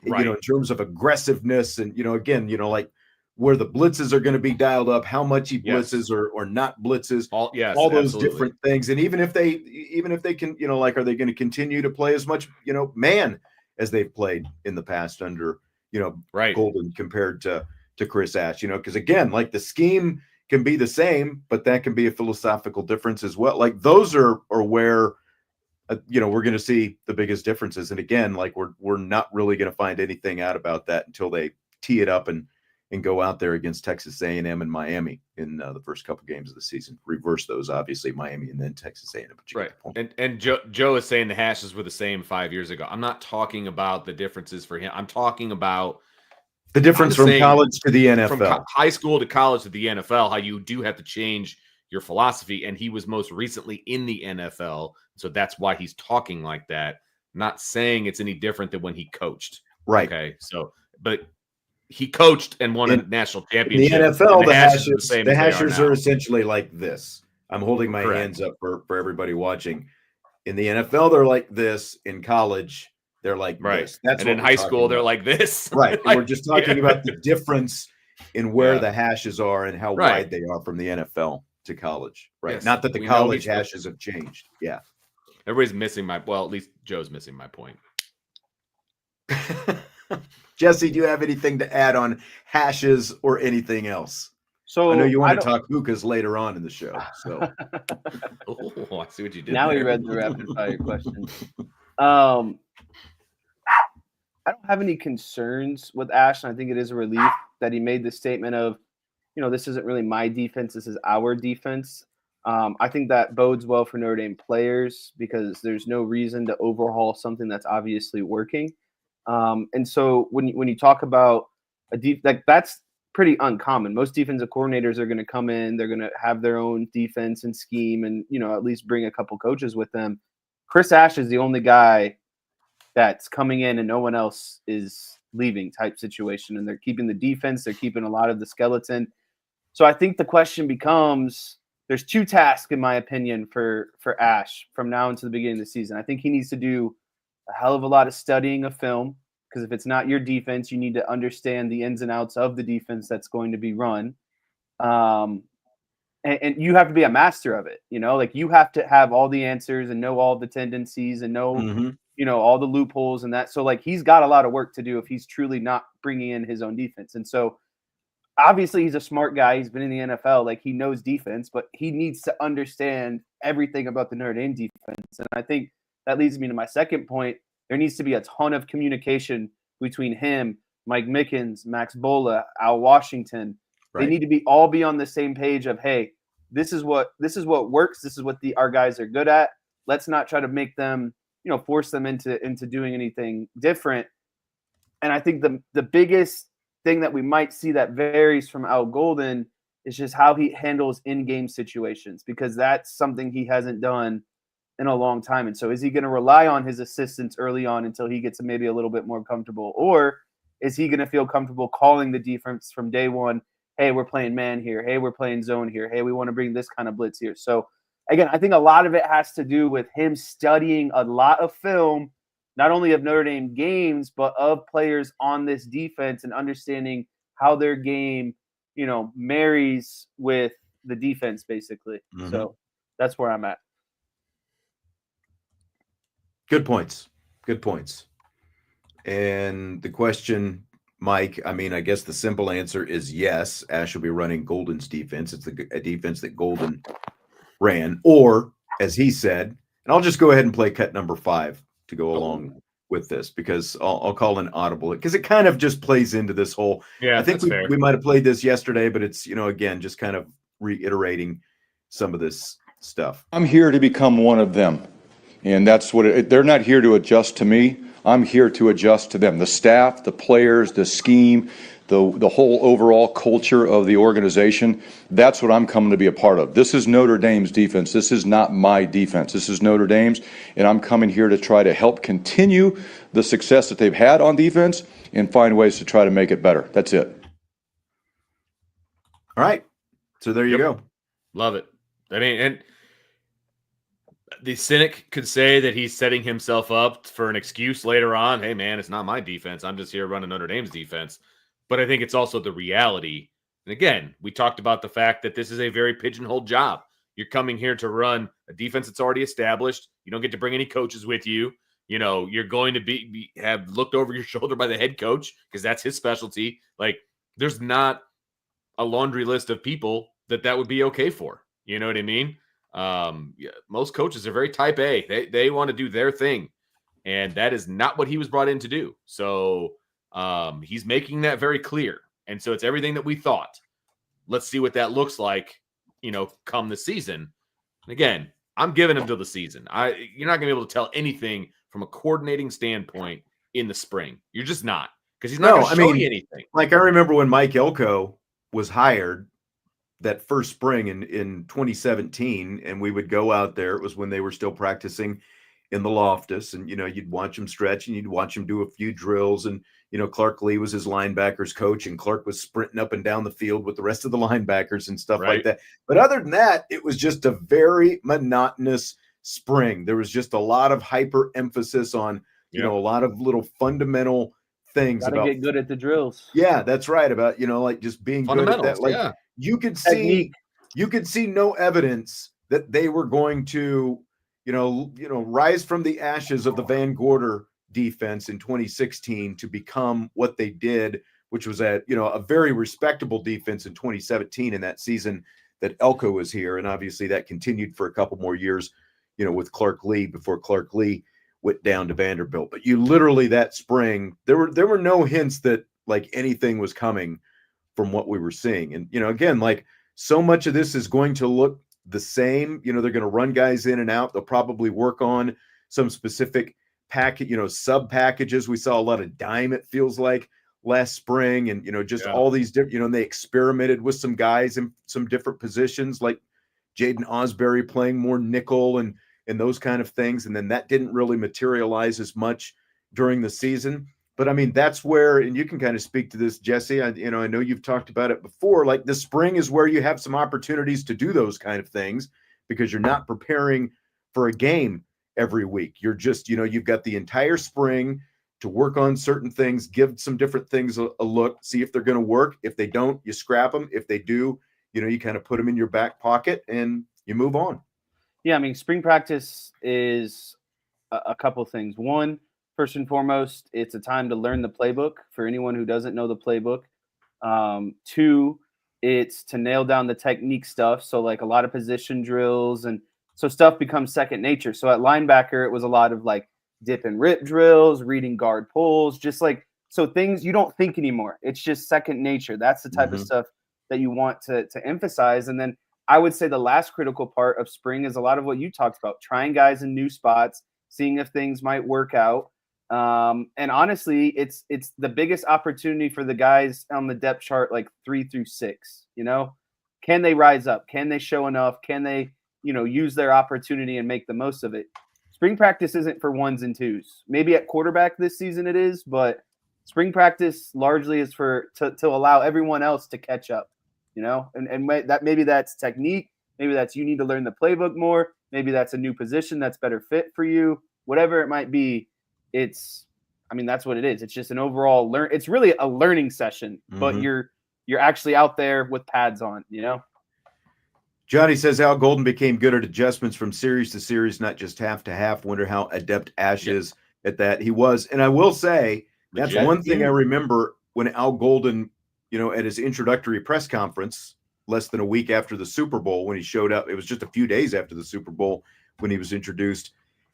you know, in terms of aggressiveness and, you know, again, you know, like where the blitzes are going to be dialed up, how much he blitzes or not blitzes, all those different things. And even if they can, you know, like, are they going to continue to play as much, you know, man as they've played in the past under, you know, Golden compared to Chris Ash, you know, because again, like the scheme can be the same, but that can be a philosophical difference as well. Like those are where, you know, we're going to see the biggest differences. And again, like we're not really going to find anything out about that until they tee it up and go out there against Texas A&M and Miami in the first couple games of the season. Reverse those, obviously, Miami and then Texas A&M. Right. And Joe is saying the hashes were the same 5 years ago. I'm not talking about the differences for him. I'm talking about the difference from college to the NFL. From high school to college to the NFL, how you do have to change your philosophy. And he was most recently in the NFL. So that's why he's talking like that. Not saying it's any different than when he coached. Right. Okay. So, but he coached and won a national championship. In the NFL, the hashes are essentially like this. I'm holding my hands up for everybody watching. In the NFL, they're like this. In college, they're like this. That's and in high school, they're like this. Right. And we're just talking about the difference in where the hashes are and how wide they are from the NFL to college. Right. Yes. Not that the college hashes have changed. Yeah. Everybody's missing at least Joe's missing my point. Jesse, do you have anything to add on hashes or anything else? So I know you want to talk hookahs later on in the show. So oh, I see what you did. Now there. we read the rapid fire question. I don't have any concerns with Ash, and I think it is a relief that he made the statement of, you know, this isn't really my defense, this is our defense. I think that bodes well for Notre Dame players because there's no reason to overhaul something that's obviously working. And so when you talk about that's pretty uncommon. Most defensive coordinators are going to come in, they're going to have their own defense and scheme and, you know, at least bring a couple coaches with them. Chris Ash is the only guy that's coming in and no one else is leaving type situation. And they're keeping the defense, they're keeping a lot of the skeleton. So I think the question becomes, there's two tasks, in my opinion, for Ash from now until the beginning of the season. I think he needs to do a hell of a lot of studying of film, because if it's not your defense, you need to understand the ins and outs of the defense that's going to be run. And you have to be a master of it. You know, like you have to have all the answers and know all the tendencies and know, you know, all the loopholes and that. So like he's got a lot of work to do if he's truly not bringing in his own defense. And so obviously he's a smart guy. He's been in the NFL. Like he knows defense, but he needs to understand everything about the Notre Dame defense. And I think that leads me to my second point. There needs to be a ton of communication between him, Mike Mickens, Max Bola, Al Washington. They need to be on the same page of, hey, this is what works. This is what our guys are good at. Let's not try to make them, you know, force them into doing anything different. And I think the biggest thing that we might see that varies from Al Golden is just how he handles in-game situations, because that's something he hasn't done in a long time. And so is he going to rely on his assistants early on until he gets maybe a little bit more comfortable? Or is he going to feel comfortable calling the defense from day one? Hey, we're playing man here. Hey, we're playing zone here. Hey, we want to bring this kind of blitz here. So again, I think a lot of it has to do with him studying a lot of film, not only of Notre Dame games, but of players on this defense and understanding how their game, you know, marries with the defense basically. So that's where I'm at. Good points. Good points. And the question, Mike, I mean, I guess the simple answer is yes. Ash will be running Golden's defense. It's a defense that Golden ran. Or, as he said, and I'll just go ahead and play cut number 5 to go along with this, because I'll call an audible, because it kind of just plays into this whole. Yeah, I think we might have played this yesterday, but it's, you know, again, just kind of reiterating some of this stuff. I'm here to become one of them. And that's what they're not here to adjust to me. I'm here to adjust to them. The staff, the players, the scheme, the whole overall culture of the organization. That's what I'm coming to be a part of. This is Notre Dame's defense. This is not my defense. This is Notre Dame's, and I'm coming here to try to help continue the success that they've had on defense and find ways to try to make it better. That's it. All right. So there you go. Love it. I mean, and the cynic could say that he's setting himself up for an excuse later on. Hey, man, it's not my defense. I'm just here running Notre Dame's defense. But I think it's also the reality. And again, we talked about the fact that this is a very pigeonholed job. You're coming here to run a defense that's already established. You don't get to bring any coaches with you. You know, you're going to have looked over your shoulder by the head coach because that's his specialty. Like, there's not a laundry list of people that would be okay for. You know what I mean? Yeah, most coaches are very type A. They want to do their thing, and that is not what he was brought in to do. So he's making that very clear. And so it's everything that we thought. Let's see what that looks like, you know, come the season. And again, I'm giving him till the season. You're not going to be able to tell anything from a coordinating standpoint in the spring. You're just not, because he's not going to show you anything. Like, I remember when Mike Elko was hired that first spring in 2017, and we would go out there. It was when they were still practicing in the Loftus, and, you know, you'd watch him stretch and you'd watch him do a few drills. And, you know, Clark Lee was his linebackers coach, and Clark was sprinting up and down the field with the rest of the linebackers and stuff like that. But other than that, it was just a very monotonous spring. There was just a lot of hyper emphasis on, you know, a lot of little fundamental things. Gotta get good at the drills. Yeah, that's right. About, you know, like just being good at that. Like, you could see no evidence that they were going to, you know, rise from the ashes of the Van Gorder defense in 2016 to become what they did, which was a very respectable defense in 2017 in that season that Elko was here. And obviously that continued for a couple more years, you know, with Clark Lee before Clark Lee went down to Vanderbilt. But you literally, that spring, there were no hints that like anything was coming from what we were seeing. And, you know, again, like, so much of this is going to look the same. You know, they're going to run guys in and out. They'll probably work on some specific package, you know, sub packages. We saw a lot of dime, it feels like, last spring, and, you know, just all these different, you know, and they experimented with some guys in some different positions, like Jaden Osbury playing more nickel and those kind of things. And then that didn't really materialize as much during the season. But I mean, that's where, and you can kind of speak to this, Jesse. I know you've talked about it before. Like, the spring is where you have some opportunities to do those kind of things, because you're not preparing for a game every week. You're just, you know, you've got the entire spring to work on certain things, give some different things a look, see if they're going to work. If they don't, you scrap them. If they do, you know, you kind of put them in your back pocket and you move on. Yeah, I mean, spring practice is a couple things. One, first and foremost, it's a time to learn the playbook for anyone who doesn't know the playbook. Two, it's to nail down the technique stuff. So like a lot of position drills, and so stuff becomes second nature. So at linebacker, it was a lot of like dip and rip drills, reading guard pulls, just like, so things you don't think anymore. It's just second nature. That's the type of stuff that you want to emphasize. And then I would say the last critical part of spring is a lot of what you talked about, trying guys in new spots, seeing if things might work out. And honestly, it's the biggest opportunity for the guys on the depth chart, like 3 through 6, you know, can they rise up? Can they show enough? Can they, you know, use their opportunity and make the most of it? Spring practice isn't for 1s and 2s. Maybe at quarterback this season it is, but spring practice largely is to allow everyone else to catch up, you know, and that maybe that's technique. Maybe that's, you need to learn the playbook more. Maybe that's a new position that's better fit for you, whatever it might be. That's what it is. It's just an overall it's really a learning session, but you're actually out there with pads on, you know? Johnny says Al Golden became good at adjustments from series to series, not just half to half. Wonder how adept Ash is at that. He was. And I will say, that's one thing I remember when Al Golden, you know, at his introductory press conference, less than a week after the Super Bowl, when he showed up, it was just a few days after the Super Bowl when he was introduced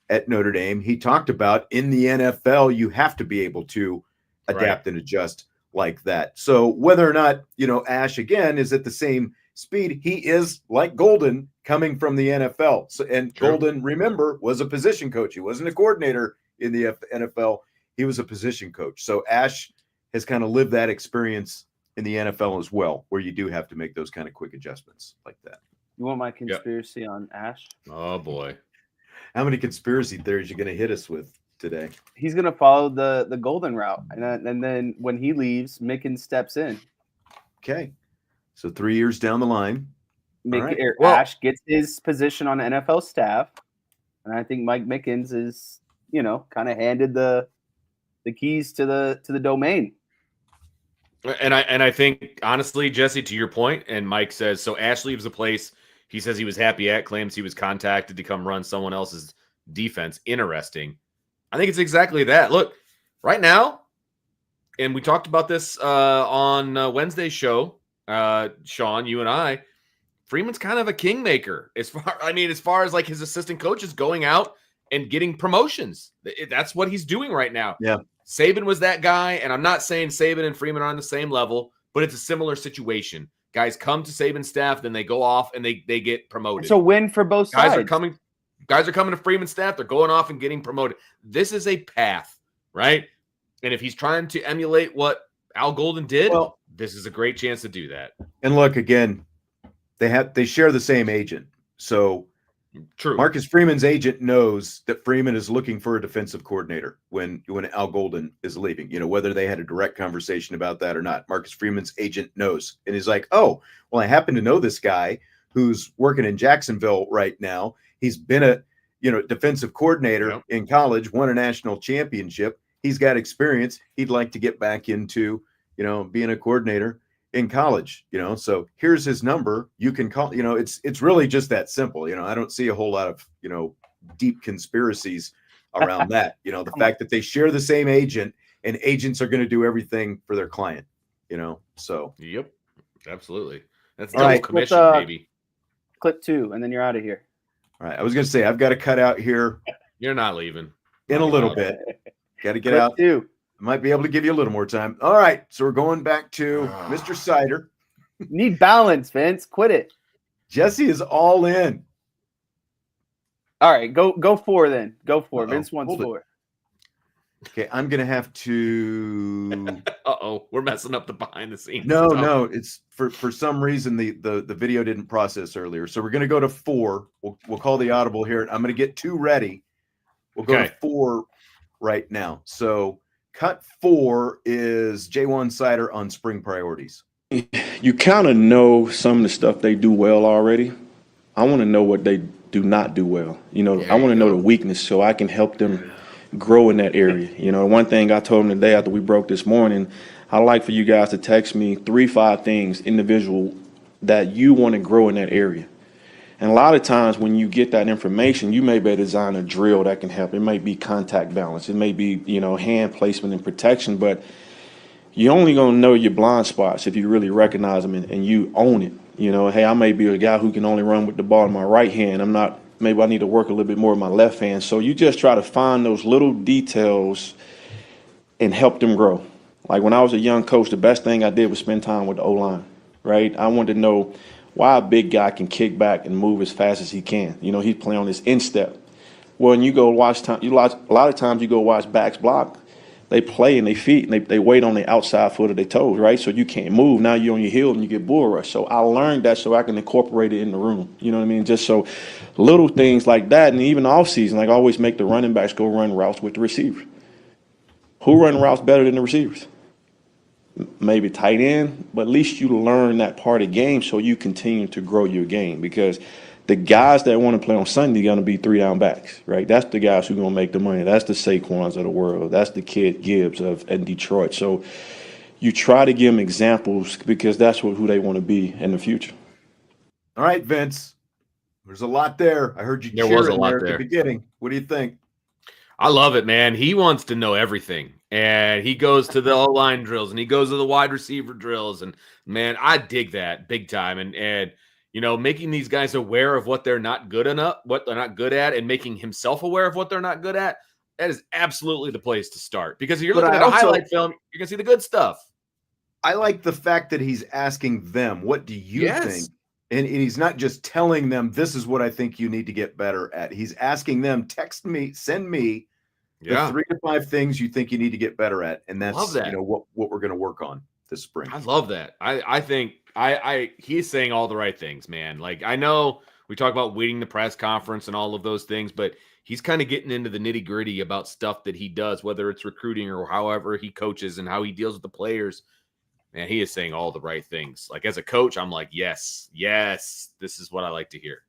at Notre Dame. He talked about, in the NFL, you have to be able to adapt and adjust like that. So whether or not, you know, Ash again is at the same speed, he is like Golden coming from the NFL. So, and Golden, remember, was a position coach. He wasn't a coordinator in the NFL. He was a position coach. So Ash has kind of lived that experience in the NFL as well, where you do have to make those kind of quick adjustments like that. You want my conspiracy on Ash? Oh boy. How many conspiracy theories are you going to hit us with today? He's going to follow the Golden route. And then when he leaves, Mickens steps in. Okay. So 3 years down the line. Ash gets his position on the NFL staff. And I think Mike Mickens is, kind of handed the keys to the domain. And I think, honestly, Jesse, to your point, and Mike says, so Ash leaves the place he says he was happy at, claims he was contacted to come run someone else's defense. Interesting. I think it's exactly that. Look, right now, and we talked about this on Wednesday's show, Sean, you and I, Freeman's kind of a kingmaker as far as like his assistant coaches going out and getting promotions. That's what he's doing right now. Yeah. Saban was that guy, and I'm not saying Saban and Freeman are on the same level, but it's a similar situation. Guys come to Saban's staff, then they go off and they get promoted. It's a win for both sides. Guys are coming to Freeman's staff. They're going off and getting promoted. This is a path, right? And if he's trying to emulate what Al Golden did, this is a great chance to do that. And look, again, they share the same agent. So true. Marcus Freeman's agent knows that Freeman is looking for a defensive coordinator when Al Golden is leaving, whether they had a direct conversation about that or not. Marcus Freeman's agent knows. And he's like, oh, well, I happen to know this guy who's working in Jacksonville right now. He's been a, defensive coordinator in college, won a national championship. He's got experience. He'd like to get back into, being a coordinator in college, so here's his number. You can call, it's really just that simple. I don't see a whole lot of, deep conspiracies around that. The fact that they share the same agent and agents are going to do everything for their client, so. Yep. Absolutely. That's double double commission, baby. Clip 2, and then you're out of here. All right. I was going to say, I've got to cut out here. You're not leaving. In a little bit. Got to get Clip out. 2. I might be able to give you a little more time. All right. So we're going back to Mr. Seider. Need balance, Vince. Quit it. Jesse is all in. All right. Go 4 then. Go 4. Vince wants 4. Okay. I'm going to have to. We're messing up the behind the scenes. No. It's for some reason the video didn't process earlier. So we're going to go to 4. We'll call the audible here. I'm going to get 2 ready. We'll go to 4 right now. So cut 4 is Jwan Cider on spring priorities. You kind of know some of the stuff they do well already. I want to know what they do not do well. I want to know the weakness so I can help them grow in that area. One thing I told them today after we broke this morning, I'd like for you guys to text me 3-5 things individual that you want to grow in that area. And a lot of times when you get that information, you may be able to design a drill that can help. It may be contact balance. It may be, hand placement and protection. But you're only going to know your blind spots if you really recognize them and you own it. Hey, I may be a guy who can only run with the ball in my right hand. Maybe I need to work a little bit more with my left hand. So you just try to find those little details and help them grow. Like when I was a young coach, the best thing I did was spend time with the O-line, right? I wanted to know why a big guy can kick back and move as fast as he can. He's playing on his instep. Well, when you go watch a lot of times you go watch backs block, they play in their feet and they wait on the outside foot of their toes, right? So you can't move. Now you're on your heel and you get bull rush. So I learned that so I can incorporate it in the room. You know what I mean? Just so little things like that. And even off season, like I always make the running backs go run routes with the receivers. Who run routes better than the receivers? Maybe tight end, but at least you learn that part of the game so you continue to grow your game, because the guys that want to play on Sunday are going to be 3-down backs, right? That's the guys who are going to make the money. That's the Saquons of the world. That's the Kid Gibbs in Detroit. So you try to give them examples because that's who they want to be in the future. All right, Vince. There's a lot there. I heard you cheering there at the beginning. What do you think? I love it, man. He wants to know everything. And he goes to the O-line drills and he goes to the wide receiver drills. And man, I dig that big time. And making these guys aware of what they're not good at, and making himself aware of what they're not good at. That is absolutely the place to start, because if you're looking at a highlight film, you're going to see the good stuff. I like the fact that he's asking them, what do you think? And he's not just telling them, this is what I think you need to get better at. He's asking them, text me, send me the 3 to 5 things you think you need to get better at. And that's what we're going to work on this spring. I love that. I think he's saying all the right things, man. Like, I know we talk about waiting the press conference and all of those things, but he's kind of getting into the nitty gritty about stuff that he does, whether it's recruiting or however he coaches and how he deals with the players. Man, he is saying all the right things. Like, as a coach, I'm like, yes, this is what I like to hear.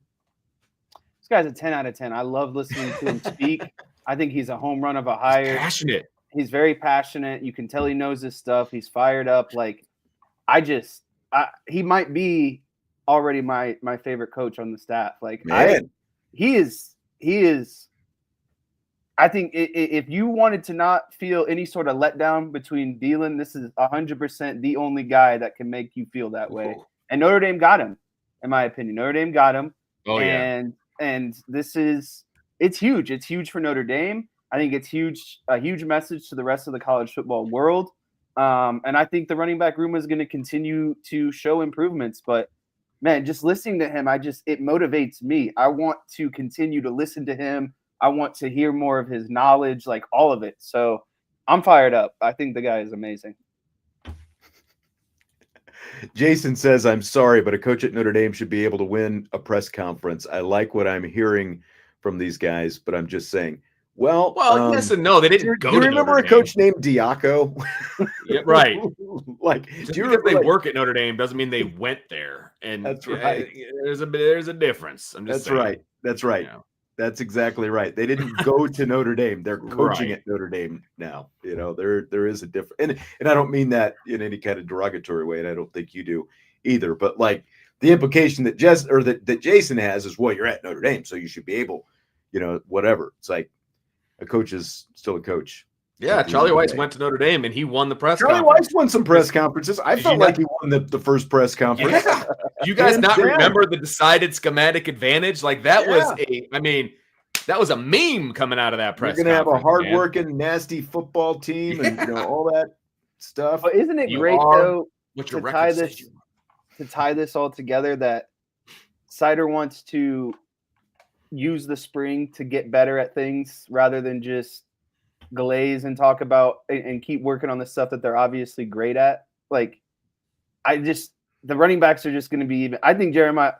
guy's a 10 out of 10. I love listening to him speak. I think he's a home run of a hire. Passionate. He's very passionate. You can tell he knows his stuff. He's fired up. Like, he might be already my favorite coach on the staff. Like, he is. I think if you wanted to not feel any sort of letdown between Dylan, this is 100% the only guy that can make you feel that way. And Notre Dame got him, in my opinion. Notre Dame got him. Oh, yeah. And it's huge. It's huge for Notre Dame. I think it's a huge message to the rest of the college football world. And I think the running back room is going to continue to show improvements. But, man, just listening to him, it motivates me. I want to continue to listen to him. I want to hear more of his knowledge, like all of it. So I'm fired up. I think the guy is amazing. Jason says, I'm sorry, but a coach at Notre Dame should be able to win a press conference. I like what I'm hearing from these guys, but I'm just saying, well, yes and no. They didn't go do you to remember Notre a coach named Diaco? Yeah, right. Like, just do you because remember, they work at Notre Dame doesn't mean they went there. And that's right. There's a difference. I'm just that's saying. right. That's right. You know. That's exactly right. They didn't go to Notre Dame. They're coaching at Notre Dame now. You know, there is a difference. And I don't mean that in any kind of derogatory way, and I don't think you do either. But like the implication that that Jason has is, well, you're at Notre Dame, so you should be able, you know, whatever. It's like a coach is still a coach. Yeah, Charlie Weiss went to Notre Dame and he won the press conference. Charlie Weiss won some press conferences. I felt like he won the first press conference. Yeah. You guys remember the decided schematic advantage? Like that was a meme coming out of that press conference. You're going to have a hardworking, nasty football team and all that stuff. But isn't it great, though, to tie this all together that Seider wants to use the spring to get better at things rather than just glaze and talk about and keep working on the stuff that they're obviously great at. Like, the running backs are just going to be even. I think Jeremiah.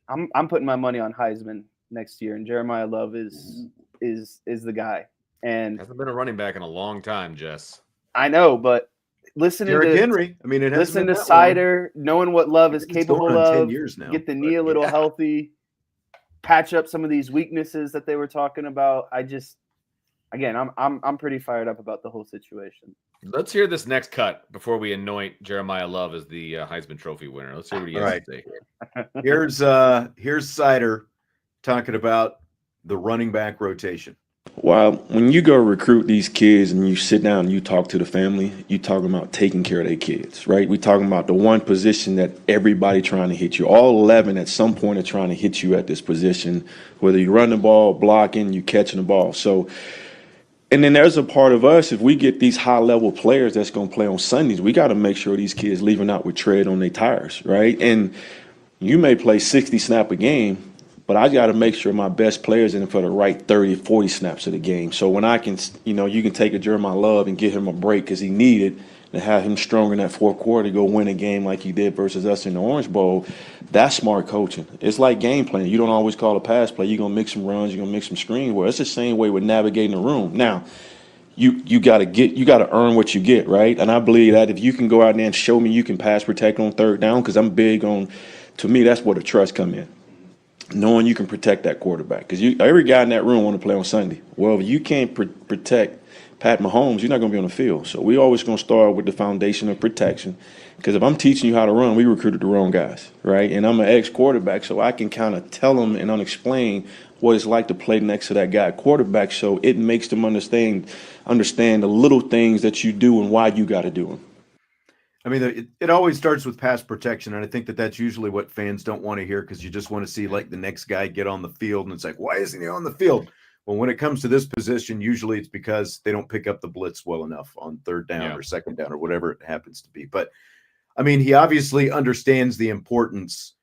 I'm putting my money on Heisman next year, and Jeremiah Love is the guy. And hasn't been a running back in a long time, Jess. I know, but listening to Henry. I mean, listen to Seider, knowing what Love is capable of. 10 years now, get the knee a little healthy, patch up some of these weaknesses that they were talking about. I'm pretty fired up about the whole situation. Let's hear this next cut before we anoint Jeremiah Love as the Heisman Trophy winner. Let's hear what he has to say. Here's Seider talking about the running back rotation. Well, when you go recruit these kids and you sit down and you talk to the family, you talking about taking care of their kids, right? We talking about the one position that everybody trying to hit you. All 11 at some point are trying to hit you at this position, whether you run the ball, blocking, you catching the ball. So. And then there's a part of us, if we get these high-level players that's going to play on Sundays, we got to make sure these kids leaving out with tread on their tires, right? And you may play 60 snap a game, but I got to make sure my best players in for the right 30, 40 snaps of the game. So when I can, you can take a Jeremiah Love and give him a break because he needed and have him strong in that fourth quarter to go win a game like he did versus us in the Orange Bowl, that's smart coaching. It's like game planning. You don't always call a pass play. You're going to mix some runs. You're going to mix some screen. Well, it's the same way with navigating the room. Now, you got to earn what you get, right? And I believe that if you can go out there and show me you can pass protect on third down, because I'm big on, to me, that's where the trust come in. Knowing you can protect that quarterback. Because every guy in that room want to play on Sunday. Well, if you can't protect Pat Mahomes, you're not going to be on the field. So we always going to start with the foundation of protection. Because if I'm teaching you how to run, we recruited the wrong guys, right? And I'm an ex-quarterback, so I can kind of tell them and unexplain what it's like to play next to that guy quarterback. So it makes them understand the little things that you do and why you got to do them. I mean, it always starts with pass protection, and I think that's usually what fans don't want to hear because you just want to see like the next guy get on the field, and it's like, why isn't he on the field? Well, when it comes to this position, usually it's because they don't pick up the blitz well enough on third down or second down or whatever it happens to be. But, I mean, he obviously understands the importance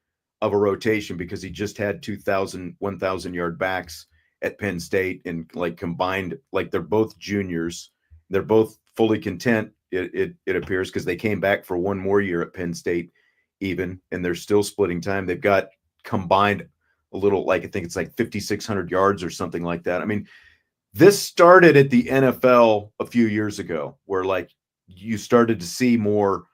of a rotation because he just had 1,000-yard backs at Penn State and, like, combined, like, they're both juniors. They're both fully content, it appears, because they came back for one more year at Penn State even, and they're still splitting time. They've got combined a little, like, I think it's like 5,600 yards or something like that. I mean, this started at the NFL a few years ago where, like, you started to see more,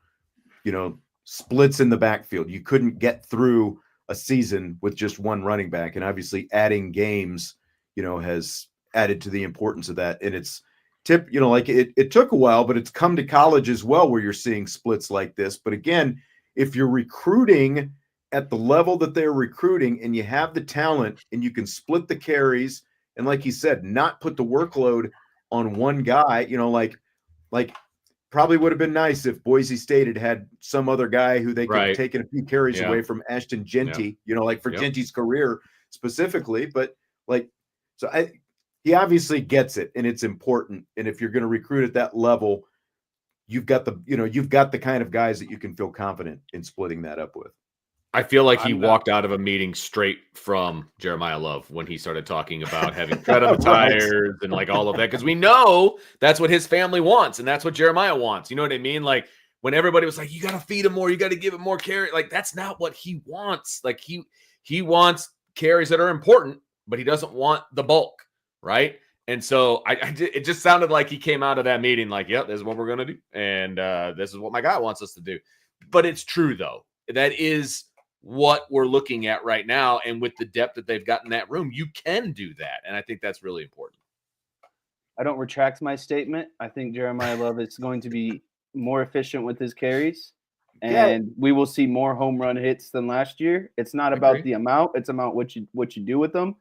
splits in the backfield. You couldn't get through a season with just one running back, and obviously adding games, has added to the importance of that. And it's like it took a while, but it's come to college as well, where you're seeing splits like this. But again, if you're recruiting at the level that they're recruiting and you have the talent and you can split the carries and, like he said, not put the workload on one guy, like probably would have been nice if Boise State had some other guy who they could have taken a few carries away from Ashton Genty, for Genty's career specifically. But he obviously gets it, and it's important. And if you're going to recruit at that level, you've got the kind of guys that you can feel confident in splitting that up with. I feel like he walked out of a meeting straight from Jeremiah Love when he started talking about having tread on the tires and like all of that, because we know that's what his family wants, and that's what Jeremiah wants. You know what I mean? Like when everybody was like, "You got to feed him more, you got to give him more carry," like that's not what he wants. Like he wants carries that are important, but he doesn't want the bulk, right? And so it just sounded like he came out of that meeting like, "Yep, this is what we're gonna do, and this is what my guy wants us to do." But it's true though. That is what we're looking at right now. And with the depth that they've got in that room, you can do that. And I think that's really important. I don't retract my statement. I think Jeremiah Love is going to be more efficient with his carries, and we will see more home run hits than last year. It's not about the amount, it's about what you do with them.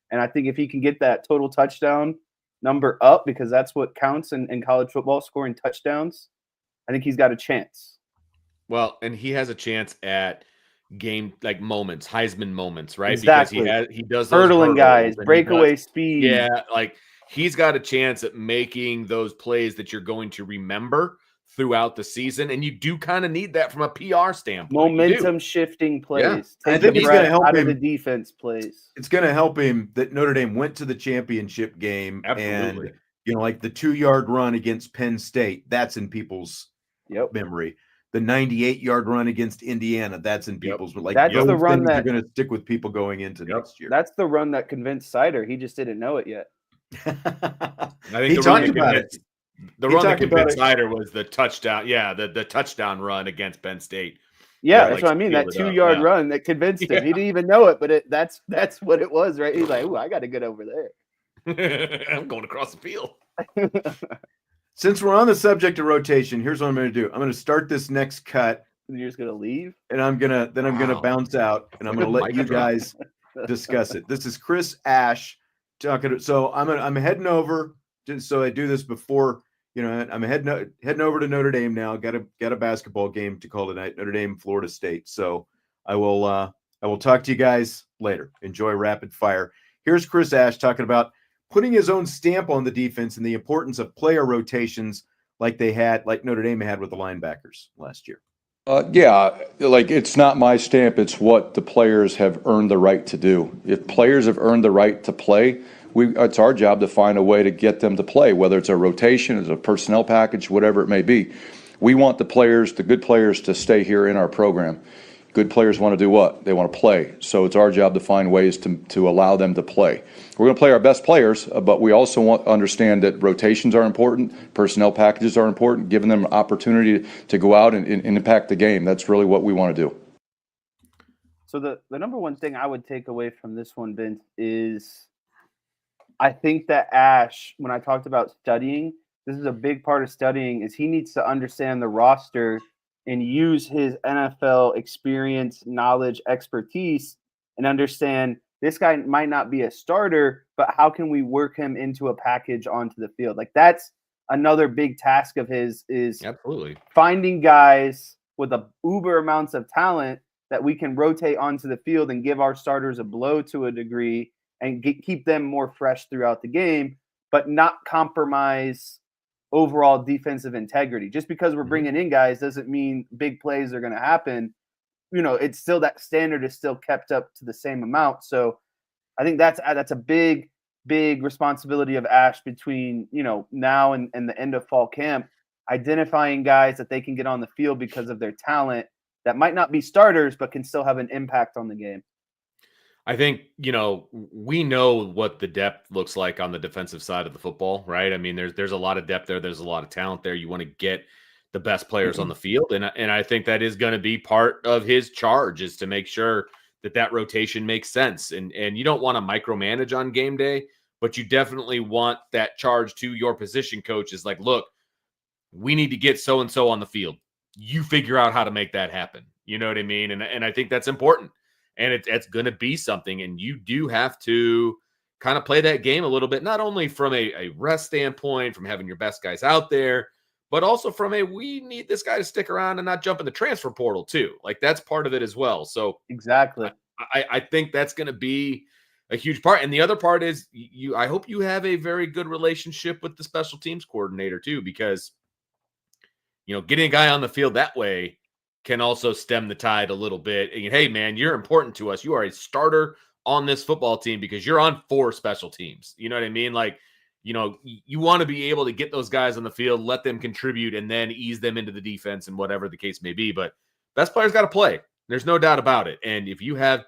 And I think if he can get that total touchdown number up, because that's what counts in college football, scoring touchdowns, I think he's got a chance. Well, and he has a chance at game like moments, Heisman moments, right? Exactly. Because he does those hurdling guys, breakaway speed. Yeah, like he's got a chance at making those plays that you're going to remember throughout the season, and you do kind of need that from a PR standpoint. Momentum shifting plays. I think it's going to help him. The defense plays. It's going to help him that Notre Dame went to the championship game. Absolutely. And like the 2-yard run against Penn State, that's in people's memory. The 98-yard run against Indiana, that's in people's. But that's the run that are going to stick with people going into next year. That's the run that convinced Seider. He just didn't know it yet. I think the run that convinced Seider was the touchdown. Yeah, the touchdown run against Penn State. Yeah, that's what I mean. That 2-yard run that convinced him. He didn't even know it, but that's what it was, right? He's like, "Ooh, I got to get over there. I'm going across the field." Since we're on the subject of rotation, here's what I'm going to do. I'm going to start this next cut. You're just going to leave? And I'm going to bounce out, and I'm going to let you guys discuss it. This is Chris Ash talking. So I'm heading over. Just so I do this before, I'm heading over to Notre Dame now. Got a basketball game to call tonight. Notre Dame, Florida State. So I will talk to you guys later. Enjoy rapid fire. Here's Chris Ash talking about putting his own stamp on the defense and the importance of player rotations like Notre Dame had with the linebackers last year. It's not my stamp. It's what the players have earned the right to do. If players have earned the right to play, it's our job to find a way to get them to play, whether it's a rotation, it's a personnel package, whatever it may be. We want the good players to stay here in our program. Good players want to do what? They want to play. So it's our job to find ways to allow them to play. We're going to play our best players, but we also want to understand that rotations are important, personnel packages are important, giving them an opportunity to go out and impact the game. That's really what we want to do. So the number one thing I would take away from this one, Vince, is I think that Ash, when I talked about studying, this is a big part of studying, is he needs to understand the roster and use his NFL experience, knowledge, expertise, and understand this guy might not be a starter, but how can we work him into a package onto the field? Like that's another big task of his is absolutely finding guys with a uber amounts of talent that we can rotate onto the field and give our starters a blow to a degree and keep them more fresh throughout the game, but not compromise overall defensive integrity. Just because we're bringing in guys doesn't mean big plays are going to happen. It's still that standard is still kept up to the same amount. So I think that's a big responsibility of Ash between, now and the end of fall camp, identifying guys that they can get on the field because of their talent that might not be starters, but can still have an impact on the game. I think, we know what the depth looks like on the defensive side of the football, right? I mean, there's a lot of depth there. There's a lot of talent there. You want to get the best players on the field. And I think that is going to be part of his charge, is to make sure that rotation makes sense. And you don't want to micromanage on game day, but you definitely want that charge to your position coach is like, look, we need to get so-and-so on the field. You figure out how to make that happen. You know what I mean? And I think that's important. And it's going to be something. And you do have to kind of play that game a little bit, not only from a rest standpoint, from having your best guys out there, but also from we need this guy to stick around and not jump in the transfer portal too. Like that's part of it as well. So exactly. I think that's going to be a huge part. And the other part is I hope you have a very good relationship with the special teams coordinator too, because, getting a guy on the field that way can also stem the tide a little bit. And, hey, man, you're important to us. You are a starter on this football team because you're on 4 special teams. You know what I mean? Like, you want to be able to get those guys on the field, let them contribute, and then ease them into the defense and whatever the case may be. But best players got to play. There's no doubt about it. And if you have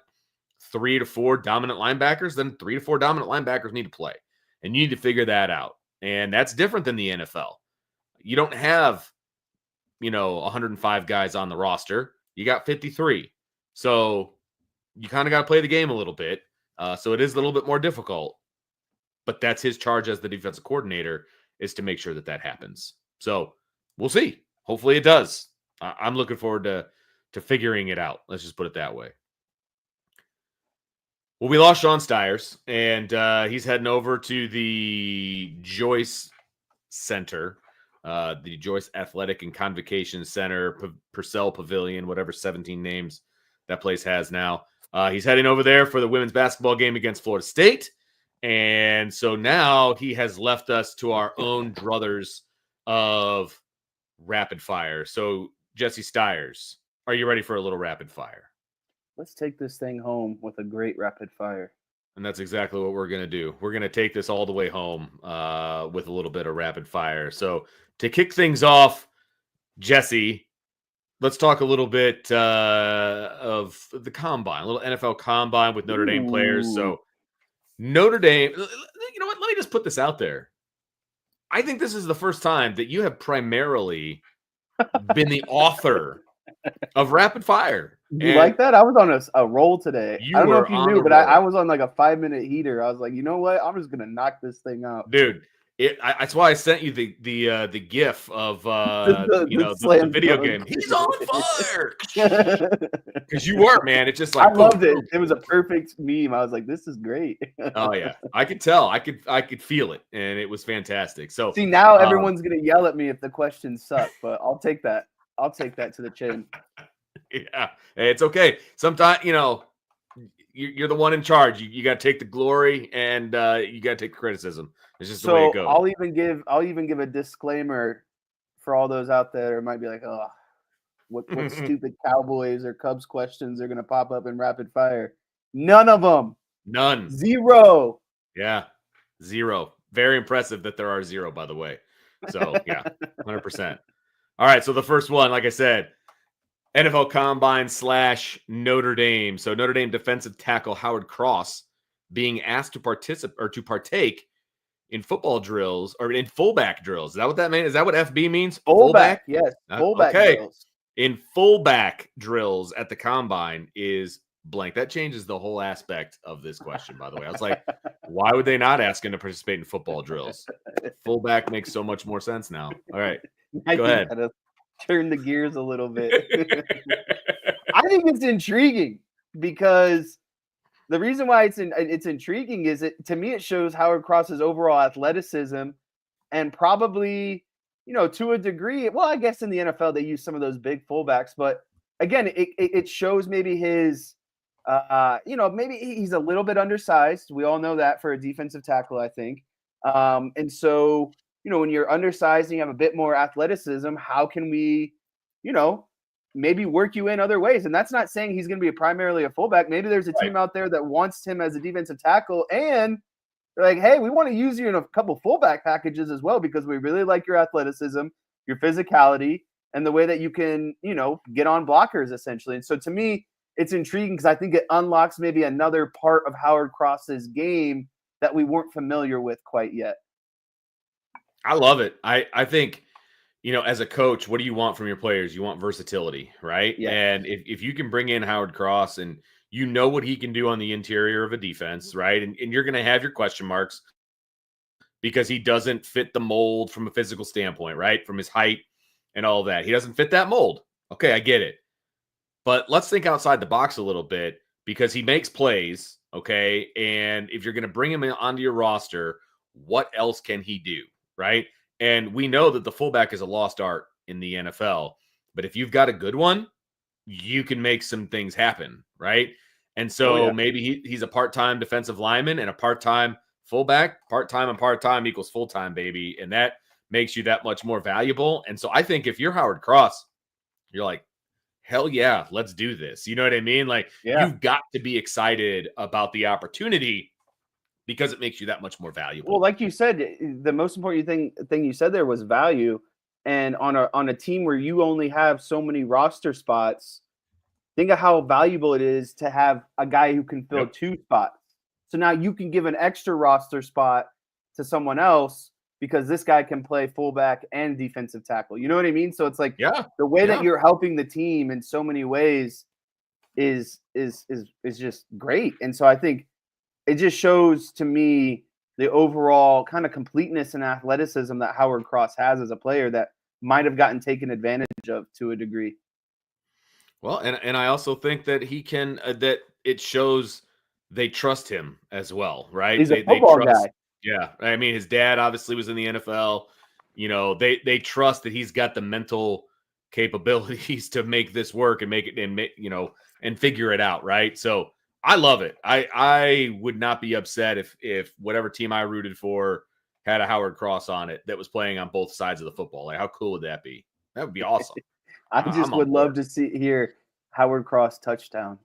3 to 4 dominant linebackers, then 3 to 4 dominant linebackers need to play. And you need to figure that out. And that's different than the NFL. You don't have 105 guys on the roster. You got 53. So you kind of got to play the game a little bit. So it is a little bit more difficult. But that's his charge as the defensive coordinator, is to make sure that happens. So we'll see. Hopefully it does. I'm looking forward to figuring it out. Let's just put it that way. Well, we lost Jwan Cider, and he's heading over to the Joyce Center. The Joyce Athletic and Convocation Center, Purcell Pavilion, whatever 17 names that place has now. He's heading over there for the women's basketball game against Florida State. And so now he has left us to our own druthers of rapid fire. So, Jesse Stiers, are you ready for a little rapid fire? Let's take this thing home with a great rapid fire. And that's exactly what we're going to do. We're going to take this all the way home with a little bit of rapid fire. So, to kick things off, Jesse, let's talk a little bit of the combine, a little NFL combine with Notre Dame players. So Notre Dame, you know what? Let me just put this out there. I think this is the first time that you have primarily been the author of rapid fire. You like that? I was on a roll today. I don't know if you knew, but I was on like a 5-minute heater. I was like, you know what? I'm just going to knock this thing out. Dude. That's why I sent you the GIF of the video game. He's on fire because you were, man. It's just like I loved it. It was a perfect meme. I was like, this is great. Oh yeah, I could tell. I could feel it, and it was fantastic. So see, now everyone's gonna yell at me if the questions suck, but I'll take that. I'll take that to the chin. Yeah, it's okay. Sometimes you're the one in charge. You got to take the glory, and you got to take the criticism. It's just the way it goes. I'll even give a disclaimer for all those out there who might be like, oh, what stupid Cowboys or Cubs questions are going to pop up in rapid fire? None of them. None. 0. Yeah, 0. Very impressive that there are 0, by the way. So yeah, 100%. All right, so the first one, like I said, NFL Combine / Notre Dame. So Notre Dame defensive tackle Howard Cross being asked to participate or to partake in football drills or in fullback drills. Is that what that means? Is that what FB means? Fullback? Yes. Fullback drills. In fullback drills at the Combine is blank. That changes the whole aspect of this question, by the way. I was like, why would they not ask him to participate in football drills? Fullback makes so much more sense now. All right. Go ahead. Turn the gears a little bit. I think it's intriguing because the reason why it's intriguing is to me it shows Howard Cross's overall athleticism and probably, to a degree, well, I guess in the NFL they use some of those big fullbacks, but again, it shows maybe his maybe he's a little bit undersized. We all know that for a defensive tackle, I think. And so, when you're undersized and you have a bit more athleticism, how can we, maybe work you in other ways? And that's not saying he's going to be primarily a fullback. Maybe there's a team out there that wants him as a defensive tackle, and they're like, hey, we want to use you in a couple fullback packages as well because we really like your athleticism, your physicality, and the way that you can, get on blockers essentially. And so to me, it's intriguing because I think it unlocks maybe another part of Howard Cross's game that we weren't familiar with quite yet. I love it. I think, as a coach, what do you want from your players? You want versatility, right? Yeah. And if you can bring in Howard Cross and You know what he can do on the interior of a defense, right? And you're going to have your question marks because he doesn't fit the mold from a physical standpoint, right? From his height and all that. He doesn't fit that mold. Okay, I get it. But let's think outside the box a little bit because he makes plays, okay? And if you're going to bring him onto your roster, what else can he do, right? And we know that the fullback is a lost art in the NFL. But if you've got a good one, you can make some things happen, right? And so maybe he's a part-time defensive lineman and a part-time fullback. Part-time and part-time equals full-time, baby. And that makes you that much more valuable. And so I think if you're Howard Cross, you're like, hell yeah, let's do this. You know what I mean? Like, you've got to be excited about the opportunity because it makes you that much more valuable. Well, like you said, the most important thing you said there was value. And on a team where you only have so many roster spots, think of how valuable it is to have a guy who can fill 2 spots. So now you can give an extra roster spot to someone else because this guy can play fullback and defensive tackle. You know what I mean? So it's like the way that you're helping the team in so many ways is just great. And so I think it just shows to me the overall kind of completeness and athleticism that Howard Cross has as a player that might have gotten taken advantage of to a degree. Well, and I also think that he can that it shows they trust him as well, right? He's a football guy. Yeah, I mean, his dad obviously was in the NFL. You know, they trust that he's got the mental capabilities to make this work and make it and figure it out, right? So I love it. I would not be upset if whatever team I rooted for had a Howard Cross on it that was playing on both sides of the football. Like, how cool would that be? That would be awesome. I just would love to hear Howard Cross touchdown,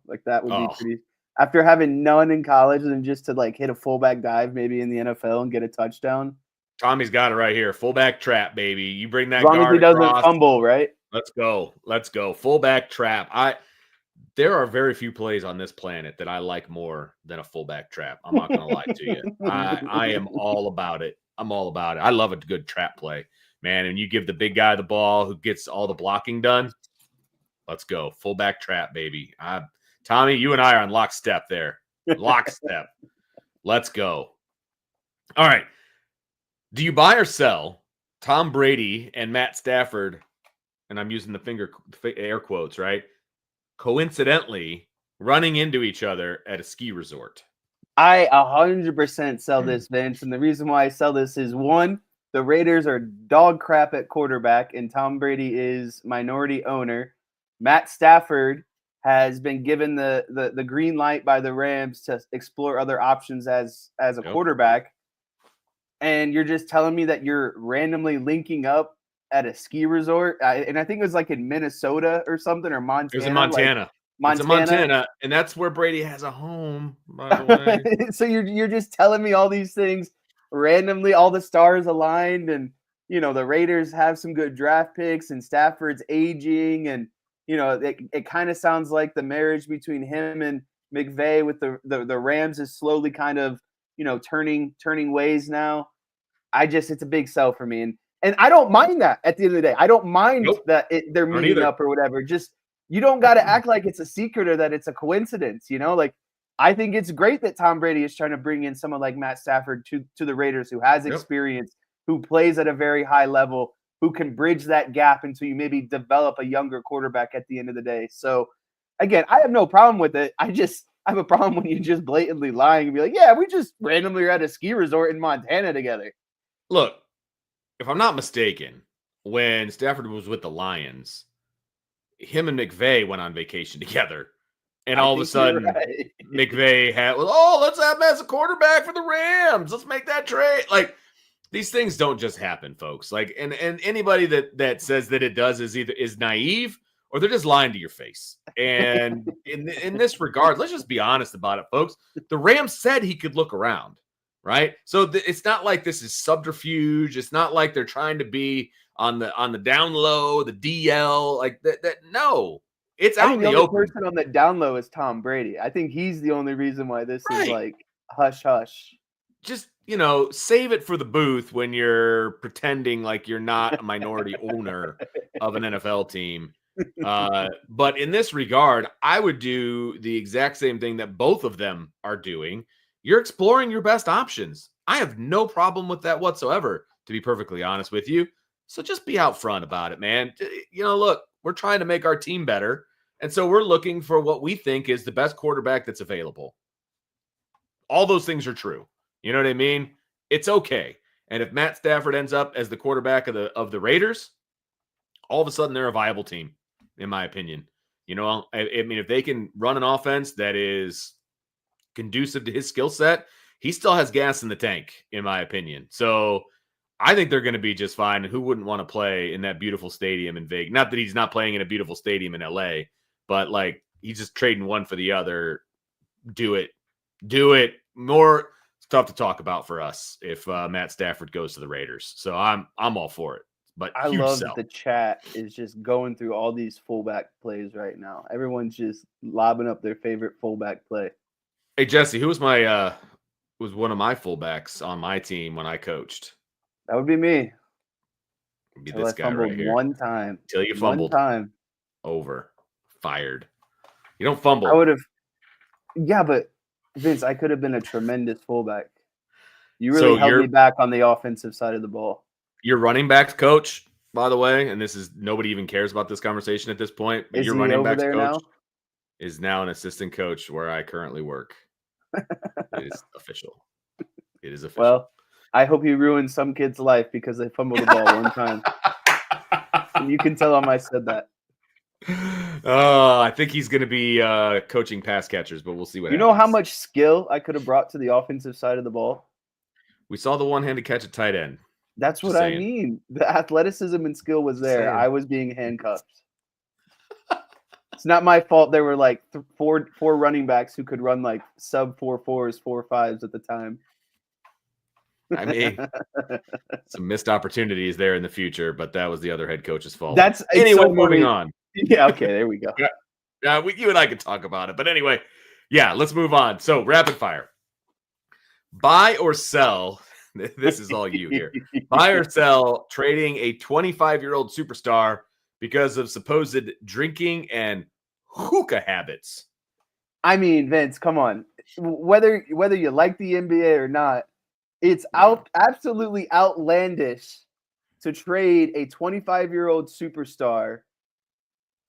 like that would be pretty, after having none in college and just to like hit a fullback dive maybe in the NFL and get a touchdown. Tommy's got it right here. Fullback trap, baby. You bring that as long guard as he doesn't across, fumble, right? Let's go. Fullback trap. There are very few plays on this planet that I like more than a fullback trap. I'm not going to lie to you. I am all about it. I'm all about it. I love a good trap play, man. And you give the big guy the ball who gets all the blocking done. Let's go. Fullback trap, baby. Tommy, you and I are on lockstep there. Lockstep. Let's go. All right. Do you buy or sell Tom Brady and Matt Stafford? And I'm using the air quotes, right? Coincidentally running into each other at a ski resort. I 100% sell this, Vince. And the reason why I sell this is, one, the Raiders are dog crap at quarterback, and Tom Brady is minority owner. Matt Stafford has been given the green light by the Rams to explore other options as a quarterback. And you're just telling me that you're randomly linking up at a ski resort, and I think it was like in Minnesota or something, or Montana. It was in Montana. Like Montana. It's in Montana, and that's where Brady has a home, by the way. So you're just telling me all these things randomly, all the stars aligned, and the Raiders have some good draft picks, and Stafford's aging, and it kind of sounds like the marriage between him and McVay with the Rams is slowly kind of turning ways now. It's a big sell for me, and I don't mind that at the end of the day. I don't mind that they're meeting up or whatever. Just, you don't got to act like it's a secret or that it's a coincidence, Like, I think it's great that Tom Brady is trying to bring in someone like Matt Stafford to the Raiders, who has experience, who plays at a very high level, who can bridge that gap until you maybe develop a younger quarterback at the end of the day. So, again, I have no problem with it. I have a problem when you're just blatantly lying and be like, yeah, we just randomly are at a ski resort in Montana together. Look, if I'm not mistaken, when Stafford was with the Lions, him and McVay went on vacation together. And all of a sudden, McVay let's have him as a quarterback for the Rams. Let's make that trade. Like, these things don't just happen, folks. Like, and anybody that says that it does is naive, or they're just lying to your face. And in this regard, let's just be honest about it, folks. The Rams said he could look around, right? So it's not like this is subterfuge. It's not like they're trying to be on the down low, the DL, like that. No, it's out in the open. The only person on the down low is Tom Brady. I think he's the only reason why this is like hush hush. Just, save it for the booth when you're pretending like you're not a minority owner of an NFL team. But in this regard, I would do the exact same thing that both of them are doing. You're exploring your best options. I have no problem with that whatsoever, to be perfectly honest with you. So just be out front about it, man. Look, we're trying to make our team better. And so we're looking for what we think is the best quarterback that's available. All those things are true. You know what I mean? It's okay. And if Matt Stafford ends up as the quarterback of the Raiders, all of a sudden they're a viable team, in my opinion. I mean, if they can run an offense that is conducive to his skill set, he still has gas in the tank, in my opinion. So I think they're going to be just fine. And who wouldn't want to play in that beautiful stadium in Vegas? Not that he's not playing in a beautiful stadium in LA, but like he's just trading one for the other. Do it. More stuff to talk about for us if Matt Stafford goes to the Raiders. So I'm all for it. But I love that the chat is just going through all these fullback plays right now. Everyone's just lobbing up their favorite fullback play. Hey Jesse, who was was one of my fullbacks on my team when I coached? That would be me. It'd be this guy right here. One time. Till you fumbled. One time. Over. Fired. You don't fumble. I would have. Yeah, but Vince, I could have been a tremendous fullback. You really held me back on the offensive side of the ball. Your running backs coach, by the way, and nobody even cares about this conversation at this point. But your running backs coach is now an assistant coach where I currently work. It is official. It is official. Well, I hope he ruined some kid's life because they fumbled the ball one time. And you can tell him I said that. I think he's going to be coaching pass catchers, but we'll see what happens. You know how much skill I could have brought to the offensive side of the ball? We saw the one-handed catch at tight end. That's what I mean. The athleticism and skill was there. I was being handcuffed. It's not my fault. There were like four running backs who could run like sub 4.4s, 4.5s at the time. I mean, some missed opportunities there in the future, but that was the other head coach's fault. Moving on. Yeah, okay, there we go. You and I could talk about it, but anyway, let's move on. So, rapid fire. Buy or sell. This is all you here. Buy or sell trading a 25-year-old superstar because of supposed drinking and hookah habits. I mean, Vince, come on. Whether you like the NBA or not, it's absolutely outlandish to trade a 25-year-old superstar,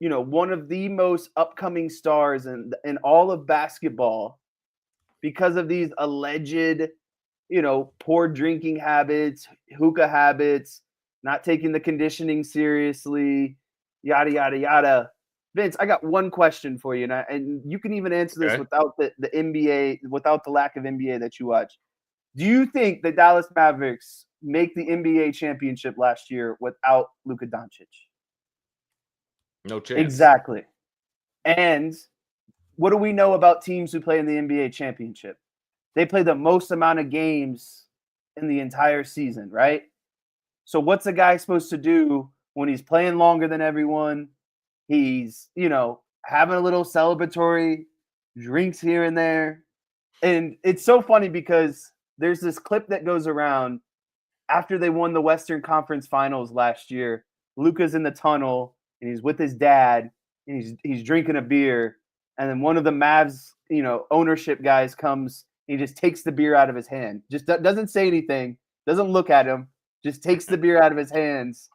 one of the most upcoming stars in all of basketball, because of these alleged, poor drinking habits, hookah habits, not taking the conditioning seriously, yada, yada, yada. Vince, I got one question for you, and you can even answer this without the NBA, without the lack of NBA that you watch. Do you think the Dallas Mavericks make the NBA championship last year without Luka Doncic? No chance. Exactly. And what do we know about teams who play in the NBA championship? They play the most amount of games in the entire season, right? So what's a guy supposed to do when he's playing longer than everyone? He's, having a little celebratory drinks here and there. And it's so funny because there's this clip that goes around after they won the Western Conference Finals last year. Luka's in the tunnel and he's with his dad and he's drinking a beer. And then one of the Mavs, ownership guys comes. He just takes the beer out of his hand. Just doesn't say anything, doesn't look at him, just takes the beer out of his hands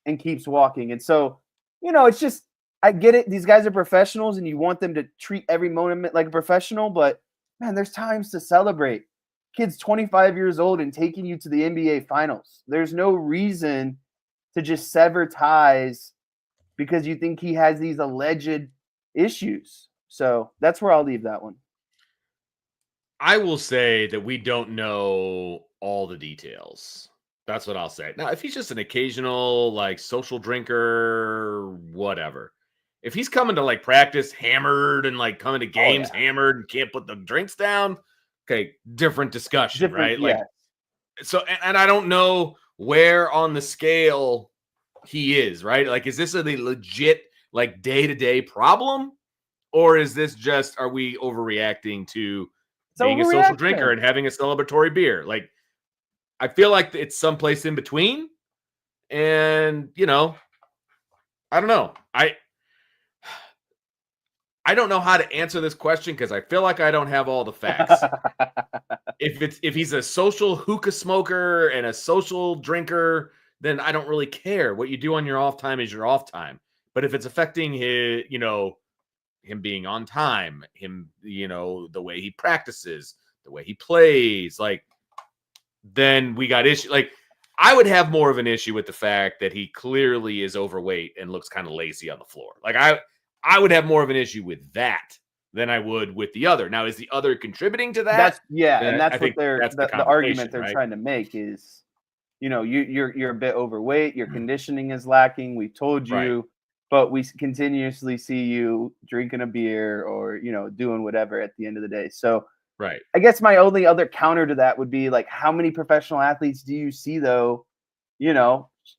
and keeps walking. And so, it's just, I get it. These guys are professionals and you want them to treat every moment like a professional, but man, there's times to celebrate. Kid's 25 years old and taking you to the NBA Finals. There's no reason to just sever ties because you think he has these alleged issues. So that's where I'll leave that one. I will say that we don't know all the details. That's what I'll say. Now, if he's just an occasional social drinker, whatever. If he's coming to practice hammered and coming to games hammered and can't put the drinks down, okay, different discussion, right? So, and I don't know where on the scale he is, right? Is this a legit day-to-day problem, or is this just, are we overreacting to being a social drinker and having a celebratory beer? I feel like it's someplace in between, and I don't know. I don't know how to answer this question because I feel like I don't have all the facts. If he's a social hookah smoker and a social drinker, then I don't really care. What you do on your off time is your off time. But if it's affecting his, him being on time, him, the way he practices, the way he plays, like, then we got issue. Like, I would have more of an issue with the fact that he clearly is overweight and looks kind of lazy on the floor. Like, I would have more of an issue with that than I would with the other. Now, is the other contributing to that? That's what the argument they're trying to make is, you're a bit overweight, your conditioning is lacking. We told you, right. But we continuously see you drinking a beer or, doing whatever at the end of the day. So, right. I guess my only other counter to that would be like, how many professional athletes do you see though,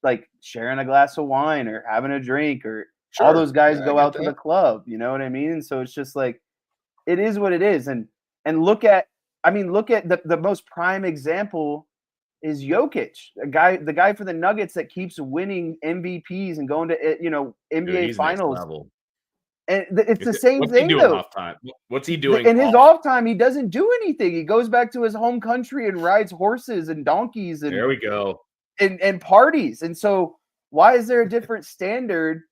like sharing a glass of wine or having a drink or all those guys go out to the club, you know what I mean? And so it's just like, it is what it is. And look at the most prime example is Jokic, the guy for the Nuggets that keeps winning MVPs and going to NBA finals. And it's the same thing though. Off time? What's he doing? In his off time, he doesn't do anything. He goes back to his home country and rides horses and donkeys and there we go. And parties. And so why is there a different standard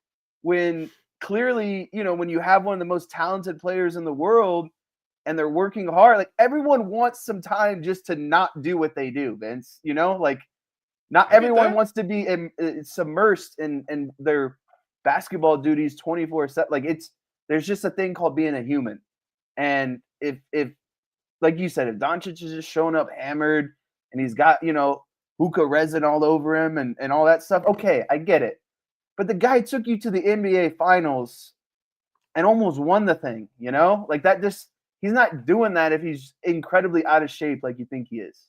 when clearly, when you have one of the most talented players in the world and they're working hard, like everyone wants some time just to not do what they do, Vince, like not everyone wants to be submersed in their basketball duties 24/7. Like there's just a thing called being a human. And if like you said, if Doncic is just showing up hammered and he's got, hookah resin all over him and all that stuff, okay, I get it. But the guy took you to the NBA finals and almost won the thing, like that just, he's not doing that if he's incredibly out of shape like you think he is.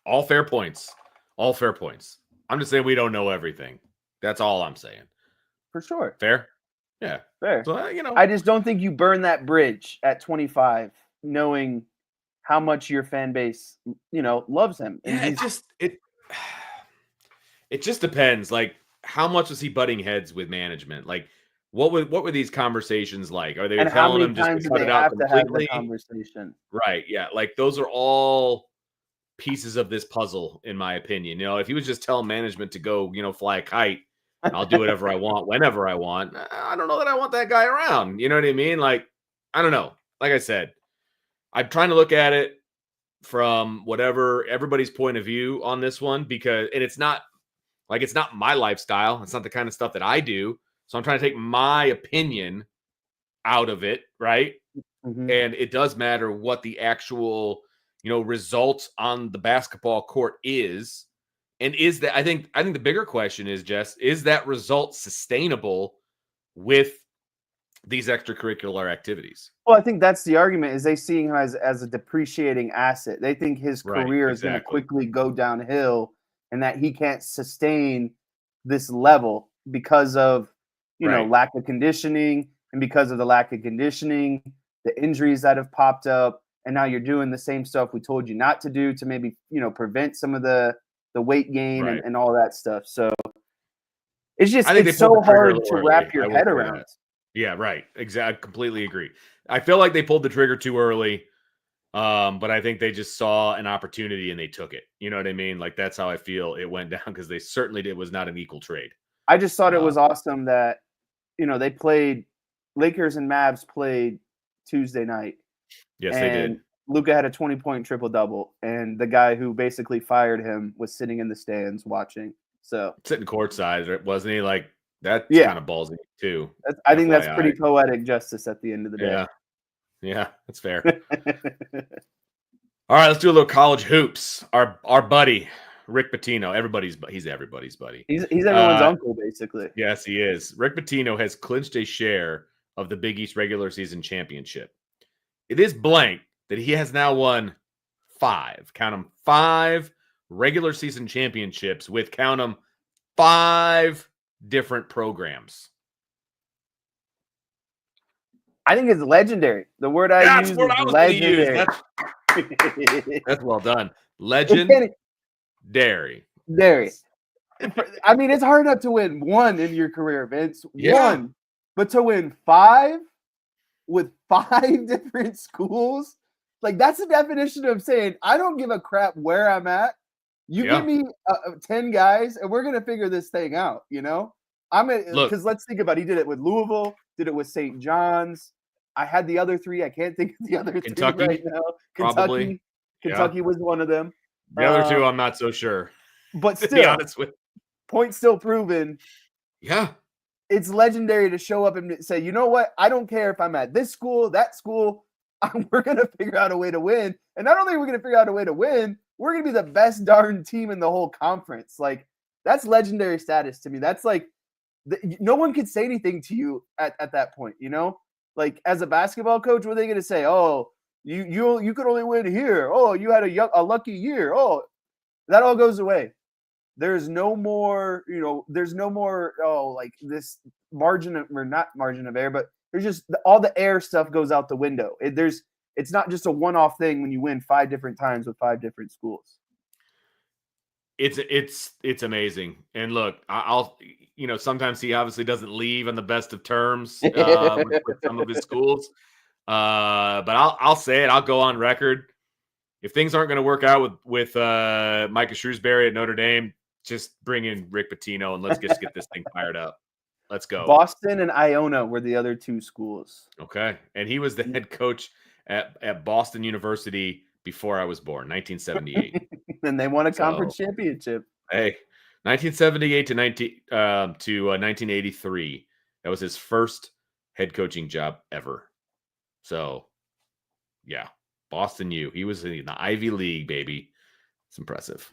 All fair points. I'm just saying we don't know everything. That's all I'm saying. For sure. Fair? Yeah. Fair. So, I just don't think you burn that bridge at 25 knowing how much your fan base, loves him. And it just depends. Like, how much was he butting heads with management? Like, what were these conversations like? Are they telling him just to cut it out completely? Conversation? Right. Yeah. Like, those are all pieces of this puzzle, in my opinion. If he was just telling management to go, fly a kite, I'll do whatever I want, whenever I want. I don't know that I want that guy around. You know what I mean? Like, I don't know. Like I said, I'm trying to look at it from whatever everybody's point of view on this one, because it's not my lifestyle. It's not the kind of stuff that I do. So I'm trying to take my opinion out of it, right? Mm-hmm. And it does matter what the actual, results on the basketball court is. And is that, I think the bigger question is just, is that result sustainable with these extracurricular activities? Well, I think that's the argument, is they see him as a depreciating asset. They think his career is going to quickly go downhill and that he can't sustain this level because of, lack of conditioning, and because of the lack of conditioning, the injuries that have popped up. And now you're doing the same stuff we told you not to do to maybe, prevent some of the weight gain and all that stuff. So it's just, it's so hard to wrap your head around. Yeah, right. Exactly. Completely agree. I feel like they pulled the trigger too early. But I think they just saw an opportunity and they took it. You know what I mean? Like, that's how I feel it went down, because they certainly was not an equal trade. I just thought it was awesome that, they played, Lakers and Mavs played Tuesday night. Yes, they did. Luka had a 20-point triple-double, and the guy who basically fired him was sitting in the stands watching. So sitting courtside, wasn't he? Like, that's kind of ballsy too. I think that's pretty poetic justice at the end of the day. Yeah, that's fair. All right, let's do a little college hoops. Our buddy Rick Pitino, he's everybody's buddy. He's everyone's uncle, basically. Yes, he is. Rick Pitino has clinched a share of the Big East regular season championship. It is blank that he has now won 5 regular season championships with, 5 different programs. I think it's legendary. The word I use is legendary. That's well done. Legendary. I mean, it's hard enough to win one in your career, Vince. Yeah. One. But to win 5 with 5 different schools, like that's the definition of saying I don't give a crap where I'm at. You give me 10 guys, and we're gonna figure this thing out. You know, because let's think about it. He did it with Louisville, did it with St. John's. I had the other 3. I can't think of the other 3 right now. Kentucky was one of them. The other 2, I'm not so sure. But still, to be honest with point still proven. Yeah. It's legendary to show up and say, you know what? I don't care if I'm at this school, that school. We're going to figure out a way to win. And not only are we going to figure out a way to win, we're going to be the best darn team in the whole conference. Like, that's legendary status to me. That's like, no one could say anything to you at that point, you know? Like, as a basketball coach, what are they going to say? Oh, you could only win here. Oh, you had a lucky year. Oh, that all goes away. There's no more, like this margin of, or not margin of error, but there's just all the air stuff goes out the window. It's not just a one-off thing when you win 5 different times with 5 different schools. It's amazing. And look, I'll sometimes he obviously doesn't leave on the best of terms with some of his schools. But I'll say it. I'll go on record. If things aren't going to work out with Micah Shrewsbury at Notre Dame, just bring in Rick Pitino and let's just get this thing fired up. Let's go. Boston and Iona were the other 2 schools. Okay. And he was the head coach at Boston University before I was born, 1978. And they won a conference championship. Hey, 1978 to 1983. That was his first head coaching job ever. So, yeah, Boston U. He was in the Ivy League, baby. It's impressive.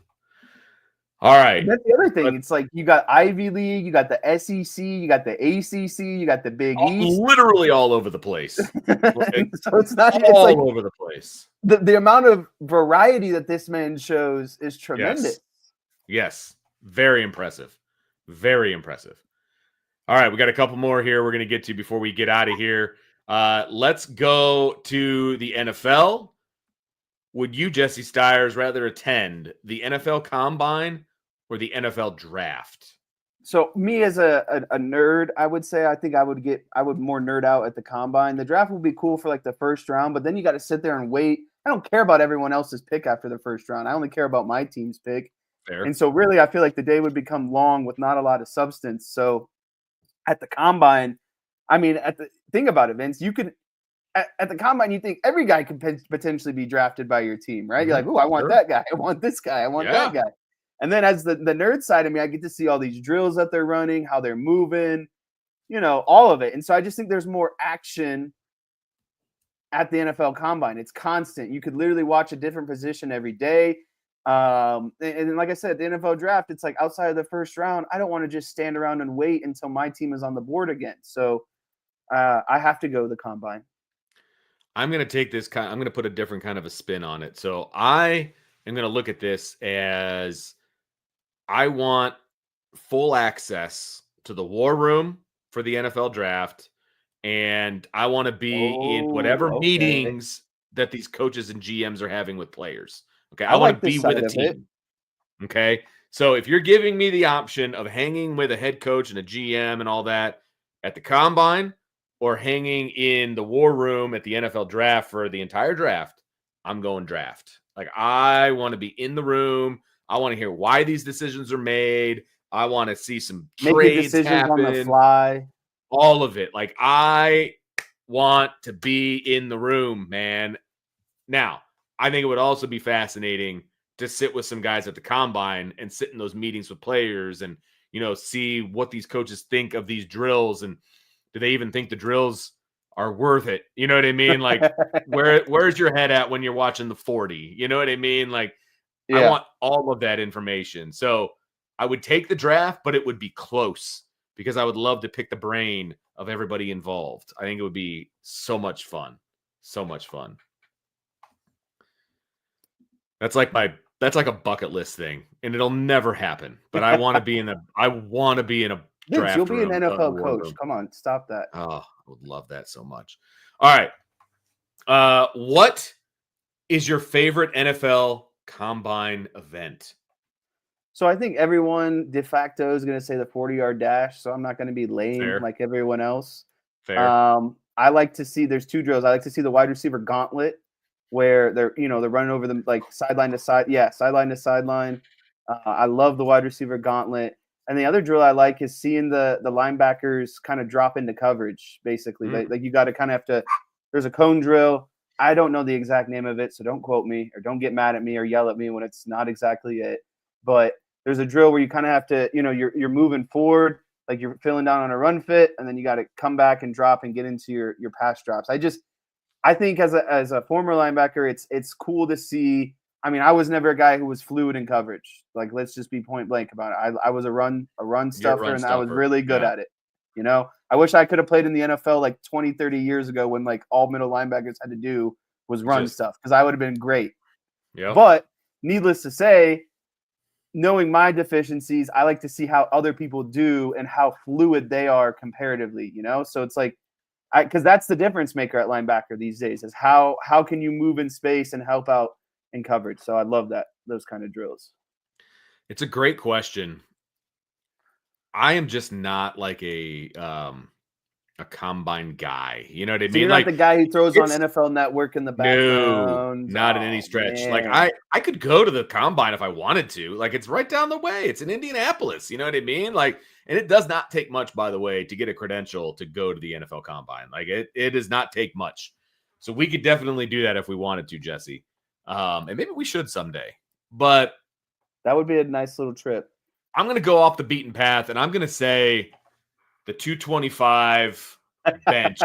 All right. And that's the other thing. It's like you got Ivy League, you got the SEC, you got the ACC, you got the Big East. Literally all over the place. So it's not all over the place. The amount of variety that this man shows is tremendous. Yes. Very impressive. Very impressive. All right. We got a couple more here we're going to get to before we get out of here. Let's go to the NFL. Would you, Jesse Stiers, rather attend the NFL Combine or the NFL Draft? So me as a nerd, I would say I think I would more nerd out at the Combine. The draft would be cool for like the first round, but then you got to sit there and wait. I don't care about everyone else's pick after the first round. I only care about my team's pick. Fair. And so really I feel like the day would become long with not a lot of substance. So at the Combine, I mean, think about it, Vince. You could at the Combine, you think every guy could potentially be drafted by your team, right? You're like, "Ooh, I want that guy. I want this guy. I want that guy." And then as the nerd side of me, I get to see all these drills that they're running, how they're moving, all of it. And so I just think there's more action at the NFL Combine. It's constant. You could literally watch a different position every day. And like I said, the NFL Draft, it's like outside of the first round, I don't want to just stand around and wait until my team is on the board again. So I have to go to the Combine. I'm going to take this I'm going to put a different kind of a spin on it. So I am going to look at this as I want full access to the war room for the NFL Draft, and I want to be in whatever meetings that these coaches and GMs are having with players. Okay, I want to be with a team. Okay, so if you're giving me the option of hanging with a head coach and a GM and all that at the Combine, or hanging in the war room at the NFL Draft for the entire draft, I'm going draft. Like, I want to be in the room. I want to hear why these decisions are made. I want to see some trades happen. On the fly. All of it. Like, I want to be in the room, man. Now, I think it would also be fascinating to sit with some guys at the Combine and sit in those meetings with players and, see what these coaches think of these drills, and do they even think the drills are worth it? You know what I mean? Like, where's your head at when you're watching the 40? You know what I mean? Like, I want all of that information. So I would take the draft, but it would be close because I would love to pick the brain of everybody involved. I think it would be so much fun. So much fun. That's like a bucket list thing, and it'll never happen. But I want to be in a draft. You'll be an NFL coach. Come on, stop that. Oh, I would love that so much. All right. What is your favorite NFL Combine event? So I think everyone de facto is going to say the 40-yard dash. So I'm not going to be lame like everyone else. Fair. I like to see there's 2 drills. I like to see the wide receiver gauntlet where they're running over them like sideline to side. Yeah, sideline to sideline. I love the wide receiver gauntlet. And the other drill I like is seeing the linebackers kind of drop into coverage, basically. Like you got to kind of have to – there's a cone drill. I don't know the exact name of it, so don't quote me or don't get mad at me or yell at me when it's not exactly it. But there's a drill where you kind of have to – you're moving forward, like you're filling down on a run fit, and then you got to come back and drop and get into your pass drops. I think as a former linebacker, it's cool to see – I mean, I was never a guy who was fluid in coverage. Like, let's just be point blank about it. I was a run stuffer, and I was really good at it. I wish I could have played in the NFL like 20, 30 years ago when like all middle linebackers had to do was run stuff, because I would have been great. Yep. But needless to say, knowing my deficiencies, I like to see how other people do and how fluid they are comparatively, So it's like, because that's the difference maker at linebacker these days is how can you move in space and help out in coverage. So I love those kind of drills. It's a great question. I am just not like a combine guy. You know what I mean? You're like not the guy who throws on NFL Network in the No, background. not in any stretch. Man. Like I could go to the combine if I wanted to. Like it's right down the way. It's in Indianapolis. You know what I mean? Like, and it does not take much, by the way, to get a credential to go to the NFL combine. Like it does not take much. So we could definitely do that if we wanted to, Jesse. And maybe we should someday. But that would be a nice little trip. I'm going to go off the beaten path, and I'm going to say the 225 bench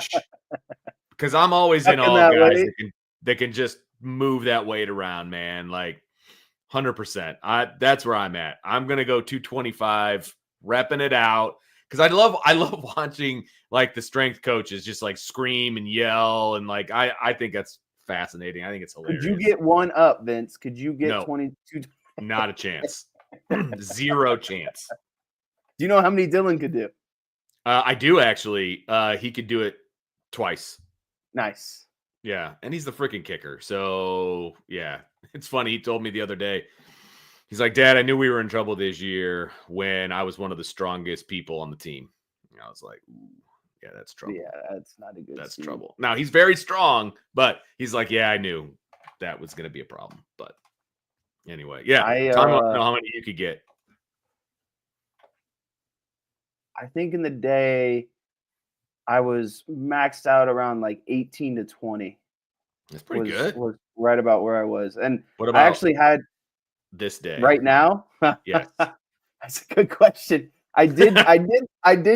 because I'm always in awe of guys that can just move that weight around, man. Like 100%. That's where I'm at. I'm going to go 225, repping it out because I love watching like the strength coaches just like scream and yell, and like I think that's fascinating. I think it's hilarious. Could you get one up, Vince? Could you get No. 22? Not a chance. Zero chance. Do you know how many Dylan could do? I do actually. He could do it twice. Nice. Yeah, and he's the freaking kicker. So yeah, it's funny. He told me the other day. He's like, "Dad, I knew we were in trouble this year when I was one of the strongest people on the team." And I was like, "Ooh, yeah, that's trouble. Yeah, that's not a good. That's scene. trouble." Now he's very strong, but he's like, "Yeah, I knew that was going to be a problem." But anyway, yeah. Tom, I don't know how many you could get. I think in the day, I was maxed out around like 18 to 20. That's pretty good. Was right about where I was. And what about I actually had this day right now? Yes. That's a good question. I did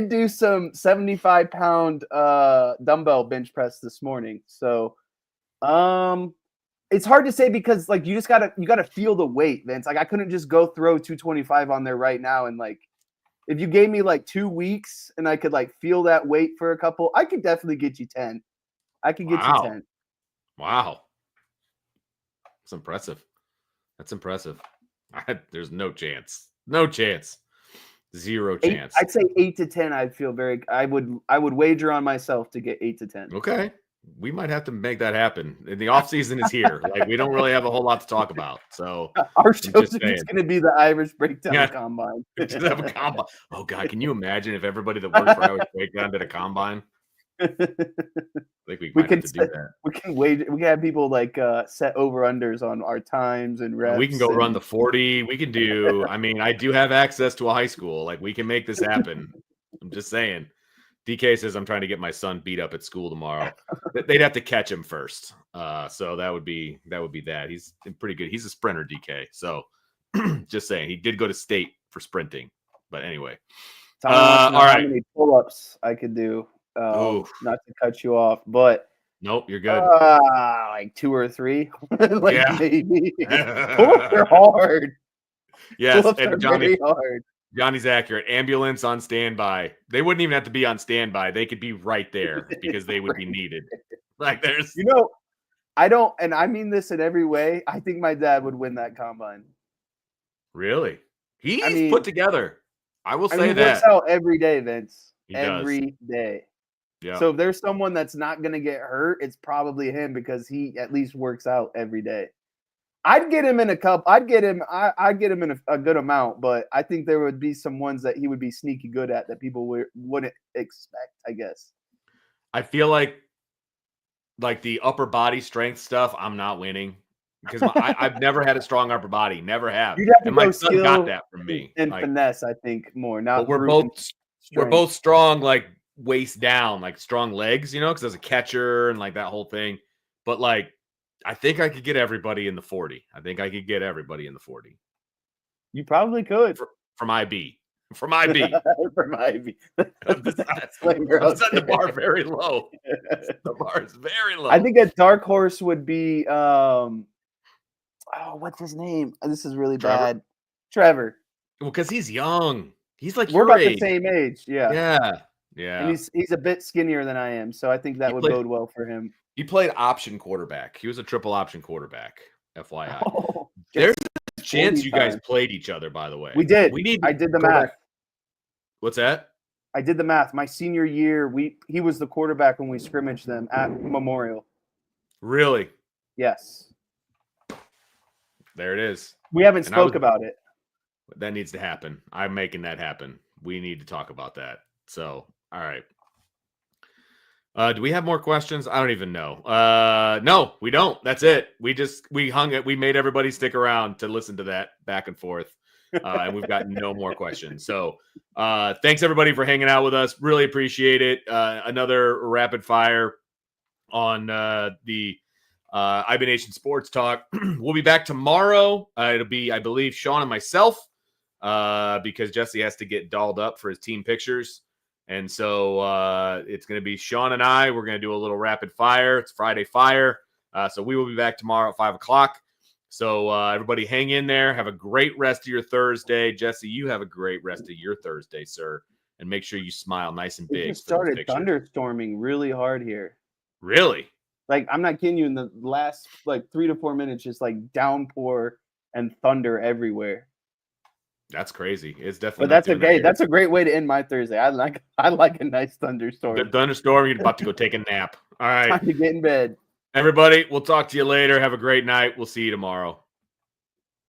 do some 75-pound dumbbell bench press this morning. So it's hard to say because like you gotta feel the weight, Vince. Like I couldn't just go throw 225 on there right now, and like if you gave me like 2 weeks and I could like feel that weight for a couple, I could definitely get you 10. I could get you 10. Wow. That's impressive. That's impressive. There's no chance. No chance. Zero chance. I'd say 8 to 10. I would wager on myself to get 8 to 10. Okay. We might have to make that happen. The off season is here. Like we don't really have a whole lot to talk about. So our show is going to be the Irish Breakdown Combine. Just have a combine. Oh God, can you imagine if everybody that works for Irish Breakdown did a combine? I think we might have to do that. We can have people like set over unders on our times and reps. We can go run the 40. We can do. I mean, I do have access to a high school. Like we can make this happen. I'm just saying. DK says I'm trying to get my son beat up at school tomorrow. They'd have to catch him first. So that would be that. He's pretty good. He's a sprinter, DK. So just saying, he did go to state for sprinting. But anyway, all right. How many pull-ups I could do? Not to cut you off, but nope, you're good. Like 2 or 3, maybe. Pull-ups are hard. Yes, pull-ups are very hard. Johnny's accurate. Ambulance on standby. They wouldn't even have to be on standby. They could be right there because they would be needed. Like there's, I don't, and I mean this in every way. I think my dad would win that combine. Really? He's put together. I will say he that. works out every day, Vince. He every day. Yeah. So if there's someone that's not going to get hurt, it's probably him because he at least works out every day. I'd get him in a cup. I'd get him in a good amount, but I think there would be some ones that he would be sneaky good at that people wouldn't expect, I guess. I feel like the upper body strength stuff, I'm not winning because I've never had a strong upper body. Never have. You'd have to And my go son skill got that from me. and Like, finesse, I think, more. Not but we're brute and we're strength. both strong, like waist down, like strong legs, because there's a catcher and like that whole thing. But like, I think I could get everybody in the 40. I think I could get everybody in the 40 You probably could. from IB. From IB. From IB. I'm setting the bar very low. The bar is very low. I think a dark horse would be what's his name? This is really Trevor? bad. Trevor. Well, because he's young. He's like We're your about age. the same age. Yeah. Yeah. And he's a bit skinnier than I am, so I think that would bode well for him. He played option quarterback. He was a triple option quarterback. FYI. Oh, There's a chance you guys times. played each other, by the way. We did. We need. I did the go math. back. What's that? I did the math. My senior year, he was the quarterback when we scrimmaged them at Memorial. Really? Yes. There it is. We haven't spoke about it. That needs to happen. I'm making that happen. We need to talk about that. So, all right. Do we have more questions? I don't even know. No, we don't. That's it. We hung it. We made everybody stick around to listen to that back and forth. And we've got no more questions. So thanks everybody for hanging out with us. Really appreciate it. Another rapid fire on the IB Nation Sports Talk. We'll be back tomorrow. It'll be, I believe, Sean and myself because Jesse has to get dolled up for his team pictures. And so it's going to be Sean and I. We're going to do a little rapid fire. It's Friday Fire. So we will be back tomorrow at 5 o'clock. So everybody hang in there. Have a great rest of your Thursday. Jesse, you have a great rest of your Thursday, sir. And make sure you smile nice and big. It just started thunderstorming really hard here. Really? Like, I'm not kidding you. In the last, 3 to 4 minutes, just, downpour and thunder everywhere. That's crazy. It's definitely. But that's okay. That's a great way to end my Thursday. I like a nice thunderstorm. The thunderstorm. You're about to go take a nap. All right. Time to get in bed. Everybody, we'll talk to you later. Have a great night. We'll see you tomorrow.